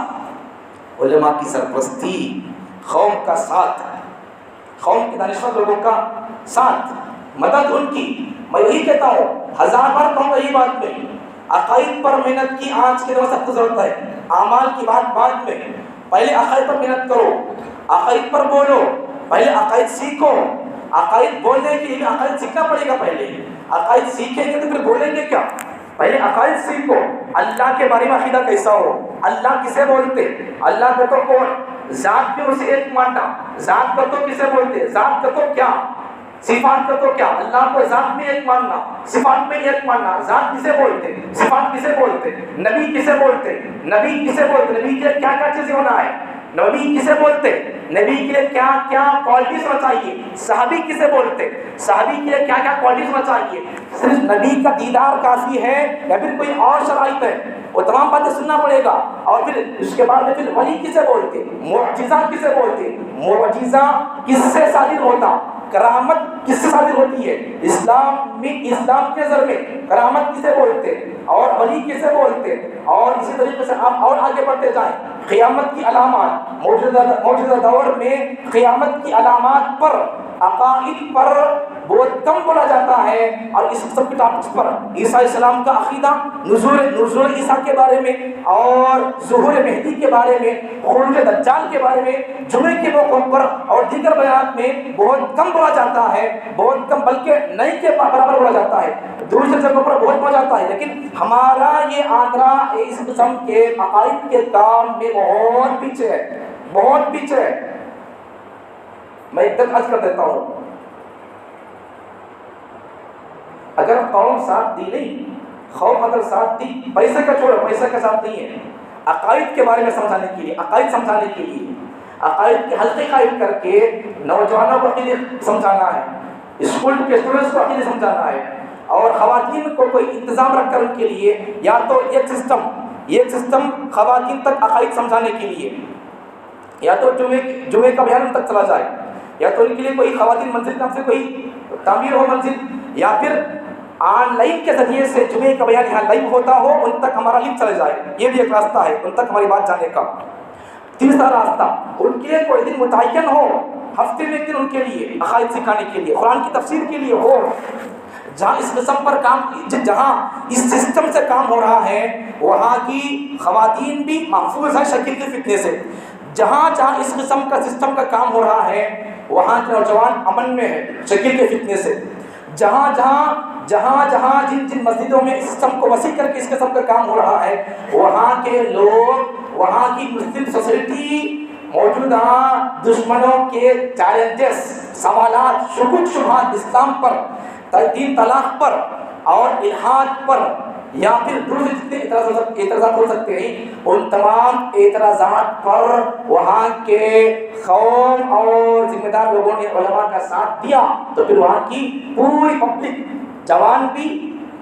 علماء کی سرپرستی، قوم کا ساتھ، قوم کے دانشور لوگوں کا ساتھ، مدد ان کی. میں یہی کہتا ہوں، 1000 بار کہوں گا یہ بات میں، عقائد پر محنت کی آج کے دور سخت ضرورت ہے. اعمال کی بات بعد میں، پہلے عقائد پر محنت کرو، عقائد پر بولو، پہلے عقائد سیکھو. عقائد بولنے کے لیے عقائد سیکھنا پڑے گا. پہلے عقائد سیکھیں گے تو پھر بولیں گے کیا؟ پہلے عقائد سیکھو. اللہ کے بارے میں عقیدہ کیسا ہو، اللہ کسے بولتے، اللہ کا تو کون، ذات میں اسے ایک ماننا، ذات کا تو کسے بولتے، ذات کا تو کیا، صفات کا تو کیا، اللہ کو ذات میں ایک ماننا، صفات میں ایک ماننا. ذات کسے بولتے، صفات کسے بولتے، نبی کسے بولتے، نبی کسے بولتے، نبی کے کیا کیا چیزیں ہونا ہے، نبی کسے بولتے، نبی کے لیے کیا کیا کوالٹیز ہونا چاہیے، صحابی کسے بولتے، صحابی کے لیے کیا کیا کوالٹیز ہونا چاہیے. صرف نبی کا دیدار کافی ہے یا پھر کوئی اور شرائط ہے؟ وہ تمام باتیں سننا پڑے گا. اور پھر اس کے بعد پھر ولی کسے بولتے، معجزہ کسے بولتے، معجزہ کس سے صادر ہوتا، کرامت کس سے صادر ہوتی ہے. اسلام کے نظر میں کرامت کسے بولتے اور ولی کسے بولتے. اور اسی طریقے سے آپ اور آگے بڑھتے جائیں. قیامت کی علامات، موجودہ دور میں قیامت کی علامات پر، عقائد پر بہت کم بولا جاتا ہے. اور اس سب کے ٹاپکس پر، عیسیٰ علیہ السلام کا عقیدہ، نزول عیسیٰ کے بارے میں، اور ظہور مہدی کے بارے میں، خروج دجال کے بارے میں، جمعے کے موقعوں پر اور دیگر بیانات میں بہت کم بولا جاتا ہے. بہت کم، بلکہ نہیں کے برابر بولا جاتا ہے. دوسری جگہوں پر بہت بولا جاتا ہے. لیکن ہمارا یہ آندھرا اس قسم کے عقائد کے کام میں بہت پیچھے ہے، بہت پیچھے ہے. میں ایک عرض کر دیتا ہوں، اگر قوم ساتھ دی نہیں، قوم اگر ساتھ دی، پیسے کا چھوڑو، پیسے کا ساتھ نہیں ہے، عقائد کے بارے میں سمجھانے کے لیے، عقائد سمجھانے کے لیے، عقائد کے حلقے قائم کر کے نوجوانوں کو عقیدے سمجھانا ہے، اسکول کے اسٹوڈنٹس کو عقیدے سمجھانا ہے، اور خواتین کو کوئی انتظام رکھ کر ان کے لیے یا تو ایک سسٹم خواتین تک عقائد سمجھانے کے لیے، یا تو جمعے کا بیان ان تک چلا جائے، یا تو ان کے لیے کوئی خواتین منزل کا سے کوئی تعمیر ہو منزل، یا پھر آن لائن کے ذریعے سے جمعے کا بیان یہاں لائیو ہوتا ہو، ان تک ہمارا لنک چلے جائے. یہ بھی ایک راستہ ہے ان تک ہماری بات جانے کا. تیسرا راستہ، ان کے لیے کوئی دن متعین ہو، ہفتے میں ایک دن ان کے لیے عقائد سکھانے کے لیے، قرآن کی تفسیر کے لیے ہو. جہاں اس قسم پر کام، جہاں اس سسٹم سے کام ہو رہا ہے، وہاں کی خواتین بھی محفوظ ہیں شکیل کے فتنے سے. جہاں جہاں اس قسم کا سسٹم کا کام ہو رہا ہے، وہاں کے نوجوان امن میں ہے شکیل کے فتنے سے. جہاں جن مسجدوں میں اس سسٹم کو وسیع کر کے اس قسم کا کام ہو رہا ہے، وہاں کے لوگ، وہاں کی مسلم سوسائٹی موجودہ دشمنوں کے چیلنجز، سوالات، شبہات اسلام پر، تین طلاق پر اور الحاد پر، یا پھر دوسرے جتنے اعتراضات ہو سکتے ہیں، ان تمام اعتراضات پر وہاں کے قوم اور ذمہ دار لوگوں نے علماء کا ساتھ دیا، تو پھر وہاں کی پوری پبلک، جوان بھی،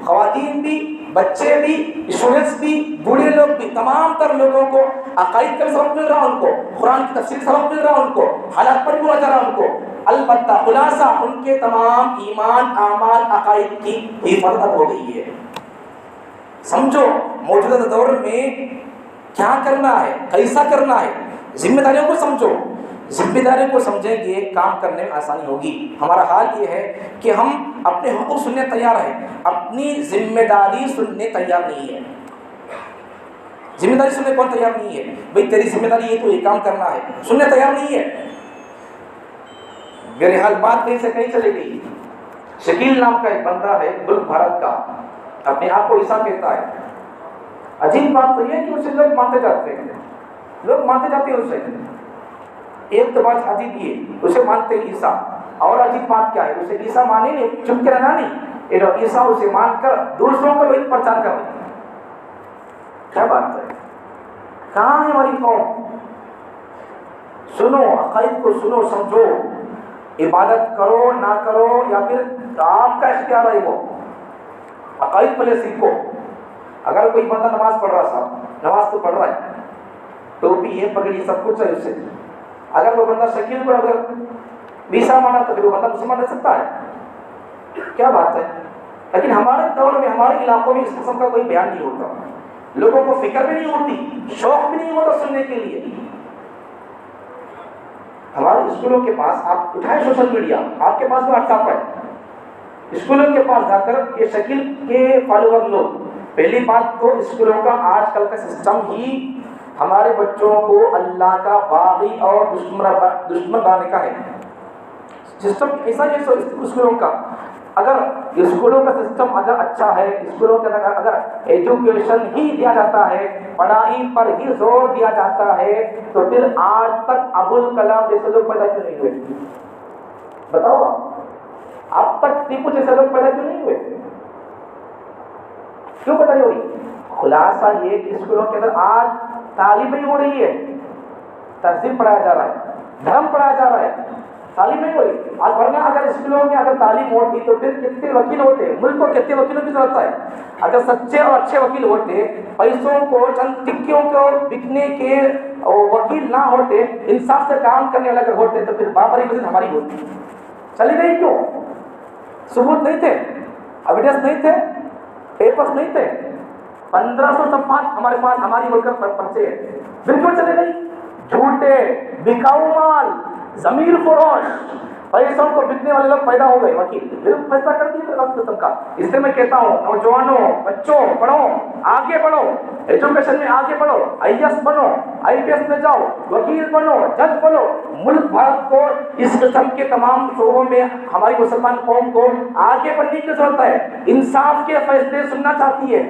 خواتین بھی، بچے بھی، اسٹوڈنٹس بھی، بوڑھے لوگ بھی، تمام تر لوگوں کو عقائد کا سبق مل رہا، ان کو قرآن کی تفسیر کا سبق مل رہا، ان کو حالات پر بولا جا رہا ان کو. البتہ خلاصہ ان کے تمام ایمان، اعمال، عقائد کی حفاظت ہو گئی ہے. سمجھو موجودہ دور میں کیا کرنا ہے، کیسا کرنا ہے. ذمہ داریوں کو سمجھو، ذمہ داریوں کو سمجھیں گے کام کرنے میں آسانی ہوگی. ہمارا حال یہ ہے کہ ہم اپنے حقوق سننے تیار ہیں، اپنی ذمہ داری سننے تیار نہیں ہے. ذمہ داری سننے کون تیار نہیں ہے؟ بھئی تیری ذمہ داری یہ تو یہ کام کرنا ہے، سننے تیار نہیں ہے. میرے حال بات کہیں سے کہیں چلے گئی. شکیل نام کا ایک بندہ ہے ملک بھارت کا، اپنے آپ کو عیسیٰ کہتا ہے. عجیب بات تو یہ ہے کہ اسے لوگ مانتے جاتے ہیں، لوگ مانتے جاتے ہیں اسے. ایک تو بات عجیب یہ، اسے مانتے عیسیٰ. اور عجیب بات کیا ہے، اسے عیسیٰ مانے نہیں، چپ کے رہنا نہیں، عیسیٰ اسے مان کر دوسروں کو وہی پرچار کر رہے. کیا بات ہے، کہاں ہے ہماری قوم؟ سنو عقائد کو، سنو، سمجھو. عبادت کرو نہ کرو یا پھر آپ کا اختیار ہے، وہ عقائد پہلے سیکھو. اگر کوئی بندہ نماز پڑھ رہا، صاحب نماز تو پڑھ رہا ہے، ٹوپی ہے، پگڑی، سب کچھ ہے اس سے، اگر وہ بندہ شکیل کو اگر عیسیٰ مانا تو پھر وہ بندہ مسلمان رہ سکتا ہے؟ کیا بات ہے. لیکن ہمارے دور میں، ہمارے علاقوں میں اس قسم کا کوئی بیان نہیں ہوتا، لوگوں کو فکر بھی نہیں ہوتی، شوق بھی نہیں ہوتا سننے کے لیے. ہمارے اسکولوں کے پاس آپ اٹھائیں سوشل میڈیا، آپ کے پاس واٹس ایپ ہے، اسکولوں کے پاس جا کر یہ شکل کے فالوور لوگ، پہلی بات تو اسکولوں کا آج کل کا سسٹم ہی ہمارے بچوں کو اللہ کا باغی اور دشمن بنانے کا ہے۔ سسٹم ایسا ہی ہے اسکولوں کا۔ اگر اسکولوں کا سسٹم اگر اچھا ہے، اسکولوں کے اگر ایجوکیشن ہی دیا جاتا ہے، پڑھائی پر ہی زور دیا جاتا ہے، تو پھر آج تک ابوالکلام جیسے لوگ پیدا کیوں نہیں ہوئے؟ بتاؤ اب تک ٹیپو جیسے لوگ پیدا کیوں نہیں ہوئے؟ کیوں پیدا نہیں ہو رہی؟ خلاصہ یہ کہ اسکولوں کے اندر آج تعلیم نہیں ہو رہی ہے، تہذیب پڑھایا جا رہا ہے، دھرم پڑھایا جا رہا ہے، تعلیم نہیں ہو رہی۔ آج ورنہ اگر اسکولوں میں اگر تعلیم ہوتی تو پھر کتنے وکیل ہوتے، ملک کو کتنے وکیلوں کی ضرورت ہے؟ اگر سچے اور اچھے وکیل ہوتے، پیسوں کو چند ٹکیوں کو بکنے کے وکیل نہ ہوتے، انصاف سے کام کرنے والے اگر ہوتے، تو پھر بابری مسجد ہماری ہوتی۔ چلی گئی کیوں؟ ثبوت نہیں تھے، ایویڈنس نہیں تھے، پیپرز نہیں تھے۔ 1500 صفحات ہمارے پاس ہماری ملک پر پرچے ہیں، بالکل چلے گئی۔ جھوٹے بکاؤ مال، ضمیر فروش، پیسوں کو بکنے والے لوگ پیدا ہو گئے، وکیل بالکل فیصلہ کر دیے قسم کا۔ اس لیے میں کہتا ہوں نوجوانوں، بچوں، پڑھو، آگے بڑھو، ایجوکیشن میں آگے بڑھو، IAS بنو، IPS میں جاؤ، وکیل بنو، جج بنو۔ ملک بھارت کو اس قسم کے تمام شعبوں میں ہماری مسلمان قوم کو آگے بڑھنے کی ضرورت ہے، انصاف کے فیصلے سننا چاہتی ہے۔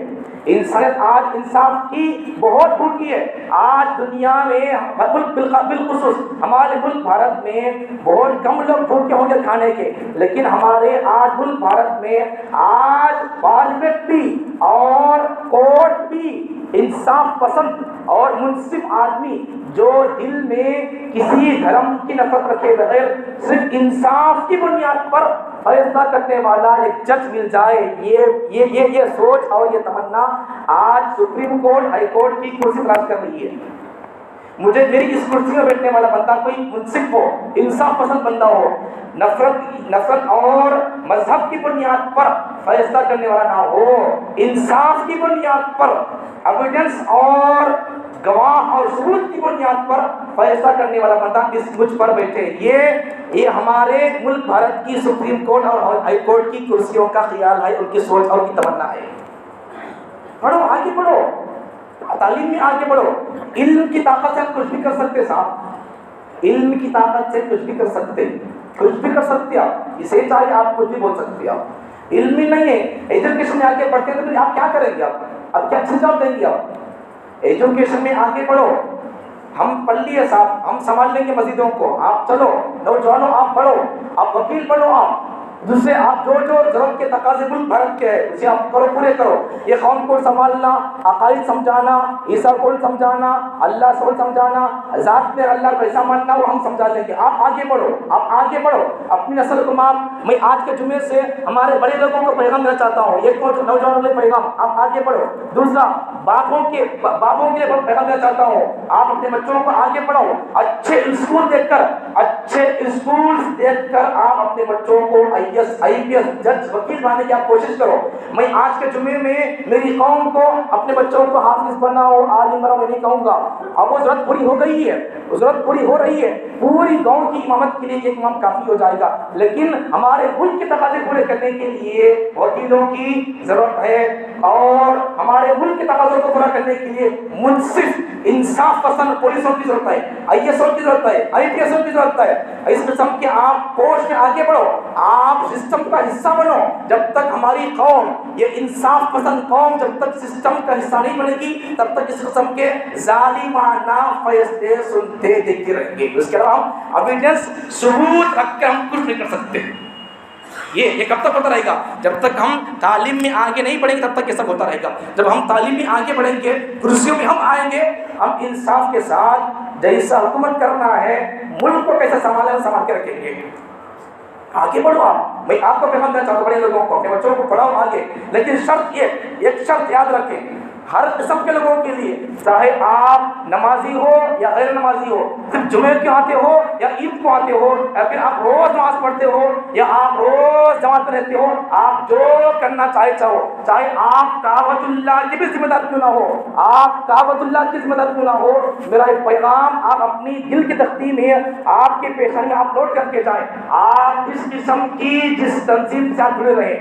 انسانیت آج انصاف کی بہت بھوکی ہے۔ آج دنیا میں بالخصوص ہمارے ملک بھارت میں بہت کم لوگ بھوکے ہوں گے کھانے کے، لیکن ہمارے آج ملک بھارت میں آج پارلیمنٹ بھی اور کورٹ بھی انصاف پسند اور منصف آدمی جو دل میں کسی دھرم کی نفرت رکھے بغیر صرف انصاف کی بنیاد پر فیصلہ کرنے والا ایک جج مل جائے، یہ سوچ اور یہ تمنا آج سپریم کورٹ، ہائی کورٹ کی کرسی تلاش کر رہی ہے۔ مجھے میری اس کرسی میں بیٹھنے والا بندہ کوئی منصف ہو، انصاف پسند بندہ ہو، نفرت اور مذہب کی بنیاد پر فیصلہ کرنے والا نہ ہو، انصاف کی بنیاد پر، ایویڈنس اور گواہ اور ثبوت کی بنیاد پر فیصلہ کرنے والا بندہ اس مجھ پر بیٹھے۔ یہ ہمارے ملک بھارت کی سپریم کورٹ اور ہائی کورٹ کی کرسیوں کا خیال ہے، ان کی سوچ اور ان کی تمنا ہے۔ پڑھو، آگے بڑھو، تعلیم میں آگے بڑھو۔ علم کی طاقت سے کچھ بھی کر سکتے صاحب، علم کی طاقت سے کچھ بھی کر سکتے، کچھ بھی کر سکتے آپ، اسے چاہے آپ کچھ بھی بول سکتے آپ۔ علم ہی نہیں ہے، ایجوکیشن میں آگے بڑھتے تو پھر آپ کیا کریں گے؟ آپ کیا جواب دیں گے؟ آپ ایجوکیشن میں آگے بڑھو، ہم پڑھ لیے صاحب، ہم سنبھال لیں گے مسجدوں کو، آپ چلو، نوجوانوں آپ پڑھو، آپ وکیل بنو، آپ دوسرے آپ جو ضرورت کے تقاضے ملک بھارت کے ہے اسے آپ کرو، پورے کرو۔ یہ قوم کو سنبھالنا، عقائد سمجھانا، عیسیٰ کو سمجھانا، اللہ کو سمجھانا، ذات میں اللہ کو ایسا ماننا، وہ ہم سمجھا لیں گے۔ آپ آگے بڑھو، آپ آگے بڑھو، اپنی نسل کو میں آج کے جمعے سے ہمارے بڑے لوگوں کو پیغام دینا چاہتا ہوں، ایک نوجوانوں کے پیغام، آپ آگے بڑھو۔ دوسرا باپوں کے پیغام دینا چاہتا ہوں، آپ اپنے بچوں کو آگے بڑھاؤ، اچھے اسکول دیکھ کر آپ اپنے بچوں کو IPS جج وکیل بنانے کی آپ کوشش کرو۔ میں آج کے جمعے میں میری قوم کو اپنے بچوں کو حافظ بناؤ، عالم بناؤ میں نہیں کہوں گا، اب وہ ضرورت پوری ہو گئی ہے، وہ ضرورت پوری ہو رہی ہے۔ پوری گاؤں کی امامت کے لیے ایک امام کافی ہو جائے گا، لیکن ہمارے ملک کے تقاضے پورے کرنے کے لیے وکیلوں کی ضرورت ہے، اور ہمارے ملک کے تقاضوں کو پورا کرنے کے لیے منصف انصاف پسند پولیسوں کی ضرورت ہے، IAS کی ضرورت ہے، IPS کی ضرورت ہے۔ اس قسم کے آپ پوسٹ میں آگے بڑھو، آپ سسٹم کا حصہ بنو۔ جب تک ہماری قوم، یہ انصاف پسند قوم جب تک سسٹم کا حصہ نہیں بنے گی، تب تک اس قسم کے ظالمانہ فیصلے سنتے دیکھتے رہیں گے۔ اس کے علاوہ ہم ایویڈنس ثبوت رکھ کے ہم کچھ نہیں کر سکتے۔ یہ کب تک ہوتا رہے گا؟ جب تک ہم تعلیم میں آگے نہیں بڑھیں گے تب تک یہ سب ہوتا رہے گا۔ جب ہم تعلیم میں آگے بڑھیں گے، کرسیوں میں ہم آئیں گے، ہم انصاف کے ساتھ جیسا حکومت کرنا ہے، ملک کو کیسے سنبھالنا ہے سنبھال کے رکھیں گے۔ آگے بڑھو آپ، میں آپ کو پیغام دینا چاہتا ہوں بڑے لوگوں کو، اپنے بچوں کو پڑھاؤ آگے، لیکن شرط ایک شرط یاد رکھیں، ہر قسم کے لوگوں کے لیے، چاہے آپ نمازی ہو یا غیر نمازی ہو، صرف جمعے کو آتے ہو یا عید کو آتے ہو، یا پھر آپ روز نماز پڑھتے ہو یا آپ روز جماعت میں رہتے ہو، آپ جو کرنا چاہو، چاہے آپ کعبۃ اللہ کی بھی ذمہ دار کیوں نہ ہو، آپ کعبۃ اللہ کی ذمہ دار کیوں نہ ہو، میرا ایک پیغام آپ اپنی دل کی تختی میں آپ کے پیشانی میں اپلوڈ کر کے جائیں، آپ جس قسم کی جس تنظیم سے آپ جڑے رہے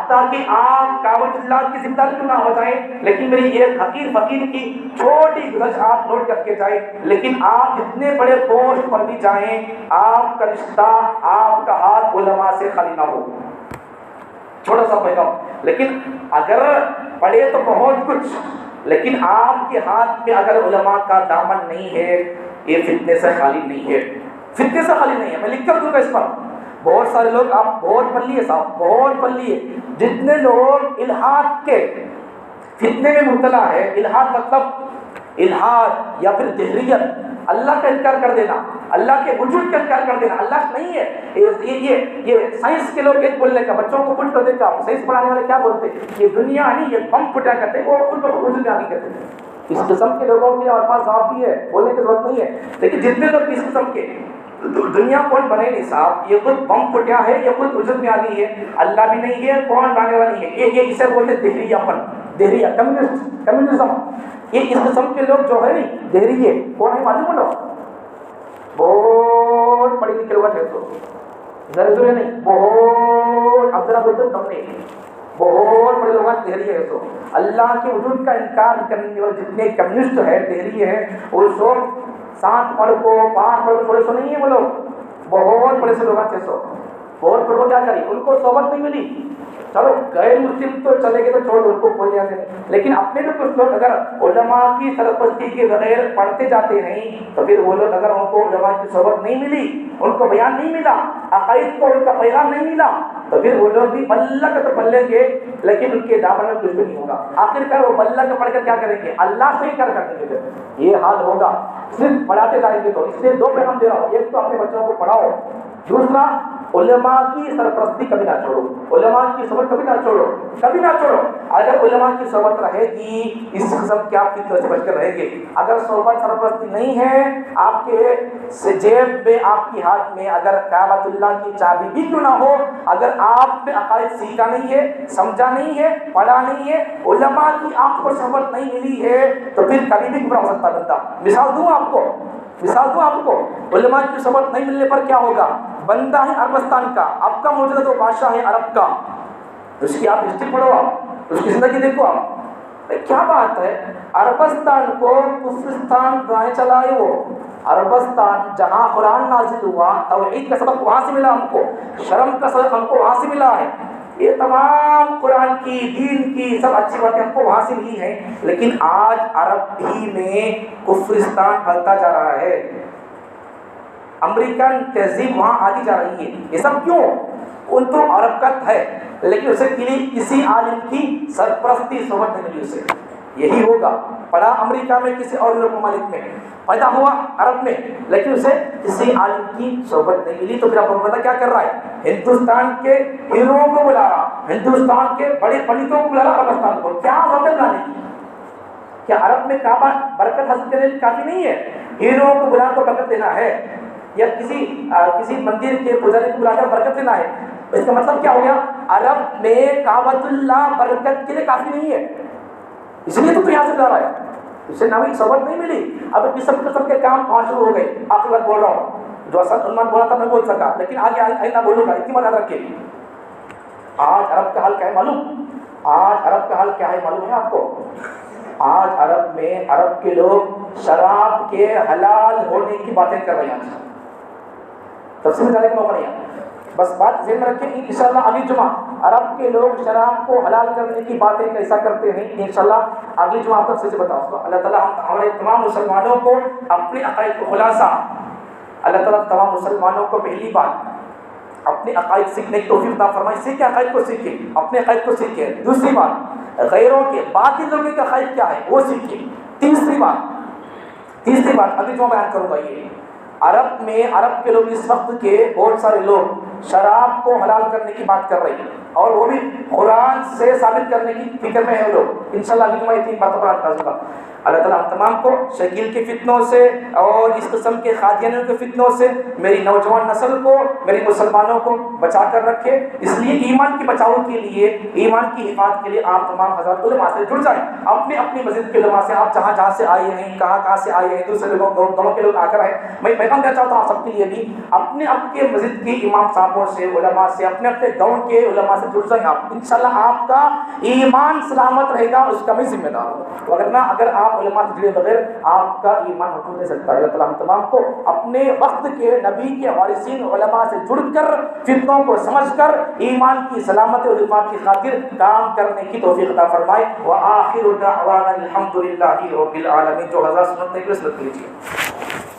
تاکہ آپ کعبۃ اللہ کی ذمہ دار کیوں نہ ہو جائیں، لیکن میری ایک حقیر فقیر کی چھوٹی گزارش آپ نوٹ کر کے جائیں، لیکن آپ جتنے بڑے پوسٹ پر بھی جائیں، آپ کا رشتہ، آپ کا ہاتھ علماء سے خالی نہ ہو، چھوٹا سا پیغام۔ لیکن اگر پڑھے تو بہت کچھ، لیکن آپ کے ہاتھ میں اگر علماء کا دامن نہیں ہے، یہ فتنے سے خالی نہیں ہے، فتنے سے خالی نہیں ہے۔ میں لکھ کر دوں گا اس پر، بہت سارے لوگ، آپ بہت پڑھ لیے صاحب، بہت پڑھ لیے، جتنے لوگ الحاد کے فتنے میں مبتلا ہے، الحاد مطلب الحاد یا پھر دہریت، اللہ کا انکار کر دینا، اللہ کے وجود کا انکار کر دینا، اللہ نہیں ہے، یہ سائنس کے لوگ ایک بولنے کا، بچوں کو پوچھ کر دیکھا، سائنس پڑھانے والے کیا بولتے ہیں، یہ دنیا نہیں، یہ بم پھٹا کرتے ہیں، وہ ان کو وجود میں آگے کہتے ہیں۔ اس قسم کے لوگوں کے اور پاس جواب بھی ہے، بولنے کی ضرورت نہیں ہے، لیکن جتنے لوگ اس قسم کے، دنیا کون بنے نہیں صاحب، یہ خود بم پھٹیا ہے، یہ خود وجود میں آ گئی ہے، اللہ بھی نہیں ہے، کون بنانے والا نہیں ہے، یہ اسے بولتے دہریہ پن، دہریہ کمیونزم، یہ اس قسم کے لوگ جو ہے نہیں دہریے کون ہے معلوم لوگ، بہت پڑھی لکھی لوگ ہے، تو ضرور نہیں، بہت اب ذرا بولتے کم نہیں، بہت بڑے لوگ دہریے ہے، تو اللہ کے وجود کا انکار کرنے والے جتنے کمیونسٹ ہے، دہریے ہیں، وہ سب 7 پڑھ کو 5 پڑھ کو تھوڑے سو نہیں ہے، وہ لوگ بہت بڑے سے لوگ 600 بہت پڑھ کو کیا کری، ان کو صحبت نہیں ملی، چلو غیر مسلم تو چلے گئے تو چھوڑ، ان کو کوئی نہیں، لیکن اپنے بھی کچھ لوگ اگر علماء کی سرپرستی کے بغیر پڑھتے جاتے ہیں تو پھر وہ لوگ اگر ان کو علماء کی صحبت نہیں ملی، ان کو بیان نہیں ملا، عقائد کو ان کا پیغام نہیں ملا، تو پھر وہ لوگ بھی بلّہ تو پڑھ لیں گے، لیکن ان کے دامن میں کچھ بھی نہیں ہوگا، آخر کار وہ بلّہ کا پڑھ کر کیا کریں گے، اللہ سے ہی کر دیں گے، یہ حال ہوگا، صرف پڑھاتے جائیں گے۔ تو اس لیے 2 پیغام دے رہا ہوں، ایک تو اپنے بچوں کو پڑھاؤ، دوسرا علماء کی سرپرستی کبھی نہ چھوڑو، علماء کی صحبت کبھی نہ چھوڑو، کبھی نہ چھوڑو، اگر علماء کی صحبت رہے گی اس قسم کے آپ فتنوں سے بچ کر رہیں گے، اگر صحبت سرپرستی نہیں ہے، آپ کے جیب میں آپ کی ہاتھ میں اگر کعبۃ اللہ کی چابی بھی کیوں نہ ہو، اگر آپ نے عقائد سیکھا نہیں ہے، سمجھا نہیں ہے، پڑھا نہیں ہے، علماء کی آپ کو صحبت نہیں ملی ہے، تو پھر کبھی بھی گمراہ ہو سکتا بندہ۔ مثال دوں آپ کو، علماء کی صحبت نہیں ملنے پر کیا ہوگا، بندہ ہے عربستان کا، اب کا موجودہ تو بادشاہ ہے عرب کا، اس کی آپ ہسٹری پڑھو، آپ اس کی زندگی دیکھو، آپ کیا بات ہے، عربستان کو کفرستان بنانے چلائے وہ، عربستان جہاں قرآن نازل ہوا، توحید کا سبق وہاں سے ملا ہم کو، شرم کا سبق ہم کو وہاں سے ملا ہے، یہ تمام قرآن کی، دین کی سب اچھی باتیں ہم کو وہاں سے ملی ہیں، لیکن آج عرب ہی میں کفرستان پھیلتا جا رہا ہے، امریکن تہذیب وہاں آتی جا رہی ہے، یہ سب کیوں؟ ان تو عربکت ہے، لیکن اسے کسی عالم کی سرپرستی صحبت نہیں ملی، اسے یہی ہوگا، پڑھا امریکہ میں کسی اور یورپ ممالک میں، پیدا ہوا عرب میں، لیکن اسے کسی عالم کی صحبت نہیں ملی، تو پھر اب پتہ کیا کر رہا ہے، ہندوستان کے ہیروؤں کو بلا رہا، ہندوستان کے بڑے پنڈتوں کو بلا رہا عربستان کو، کیا وقت لانے کی، کیا عرب میں کعبہ برکت حاصل کرنے کے کافی نہیں ہے، ہیروؤں کو بلا کر برکت دینا ہے، یا کسی مندر کے پجاری کو بلا کر برکت دینا ہے، اس کا مطلب کیا ہو گیا، عرب میں کعبۃ اللہ برکت کے لیے کافی نہیں ہے، اس لیے تو یہاں سے بلا رہا ہے، اس سے نہ بھی صحبت نہیں ملی، اب اس قسم کے کام وہاں شروع ہو گئے، آخر بات بول رہا ہوں، جو اصل عنوان بولا تھا میں بول سکا، لیکن آگے آئندہ بولوں گا، اتنی بات یاد رکھیں۔ آج عرب کا حال کیا ہے معلوم، آج عرب کا حال کیا ہے معلوم ہے آپ کو، آج عرب میں عرب کے لوگ شراب کے حلال ہونے کی باتیں کر رہے ہیں، تفصیل جانے کا موقع نہیں ہے، بس بات ذہن میں رکھیں، انشاءاللہ اگلی جمعہ عرب کے لوگ شراب کو حلال کرنے کی باتیں کیسا کرتے ہیں، انشاءاللہ اگلی جمعہ آپ تفصیل سے بتاؤں گا۔ اللہ تعالیٰ ہمارے تمام مسلمانوں کو اپنے عقائد کو خلاصہ، اللہ تعالیٰ تمام مسلمانوں کو پہلی بات اپنے عقائد سیکھنے کی توفیق عطا فرمائے، سیکھیں عقائد کو سیکھیں، اپنے عقائد کو سیکھیں، دوسری بات غیروں کے باطل لوگوں کے عقائد کیا ہے وہ سیکھیں، تیسری بات اگلی جمعہ بیان کروں گا، یہ عرب کے لوگ اس وقت کے بہت سارے لوگ شراب کو حلال کرنے کی بات کر رہی ہے، اور وہ بھی قرآن سے ثابت کرنے کی فکر میں ہے وہ لوگ۔ انشاءاللہ ابھی تمہاری 3 باتوں پر آج کروں گا۔ اللہ تعالیٰ ہم تمام کو شکیل کے فتنوں سے اور اس قسم کے قادیانیوں کے فتنوں سے میری نوجوان نسل کو، میری مسلمانوں کو بچا کر رکھے۔ اس لیے ایمان کے بچاؤ کے لیے، ایمان کی حفاظت کے لیے آپ تمام حضرات علماء سے جڑ جائیں، اپنے اپنی مسجد کے علماء سے، آپ جہاں سے آئے ہیں، کہاں سے آئے ہیں، دوسرے لوگوں گاؤں کے لوگ آ کر آئے، میں پیغام دینا چاہتا ہوں آپ سب کے لیے بھی، اپنے اپنے مسجد کے امام صاحبوں سے، علماء سے، اپنے اپنے گاؤں کے علماء سے جڑ جائیں آپ، انشاءاللہ آپ کا ایمان سلامت رہے گا، اس کا میں ذمہ دار ہوں۔ وگرنہ اگر آپ علماء سے جڑے بغیر آپ کا ایمان محفوظ نہیں سکتا ہے۔ اللہ تعالیٰ ہم تمام کو اپنے وقت کے نبی کے وارثین علماء سے جڑ کر، فتنوں کو سمجھ کر، ایمان کی سلامت اور حفاظت کی خاطر کام کرنے کی توفیق عطا فرمائے۔ وآخر دعوانا الحمد للہ رب العالمین۔ جو حضرات سنت ہے سنت کیجیے۔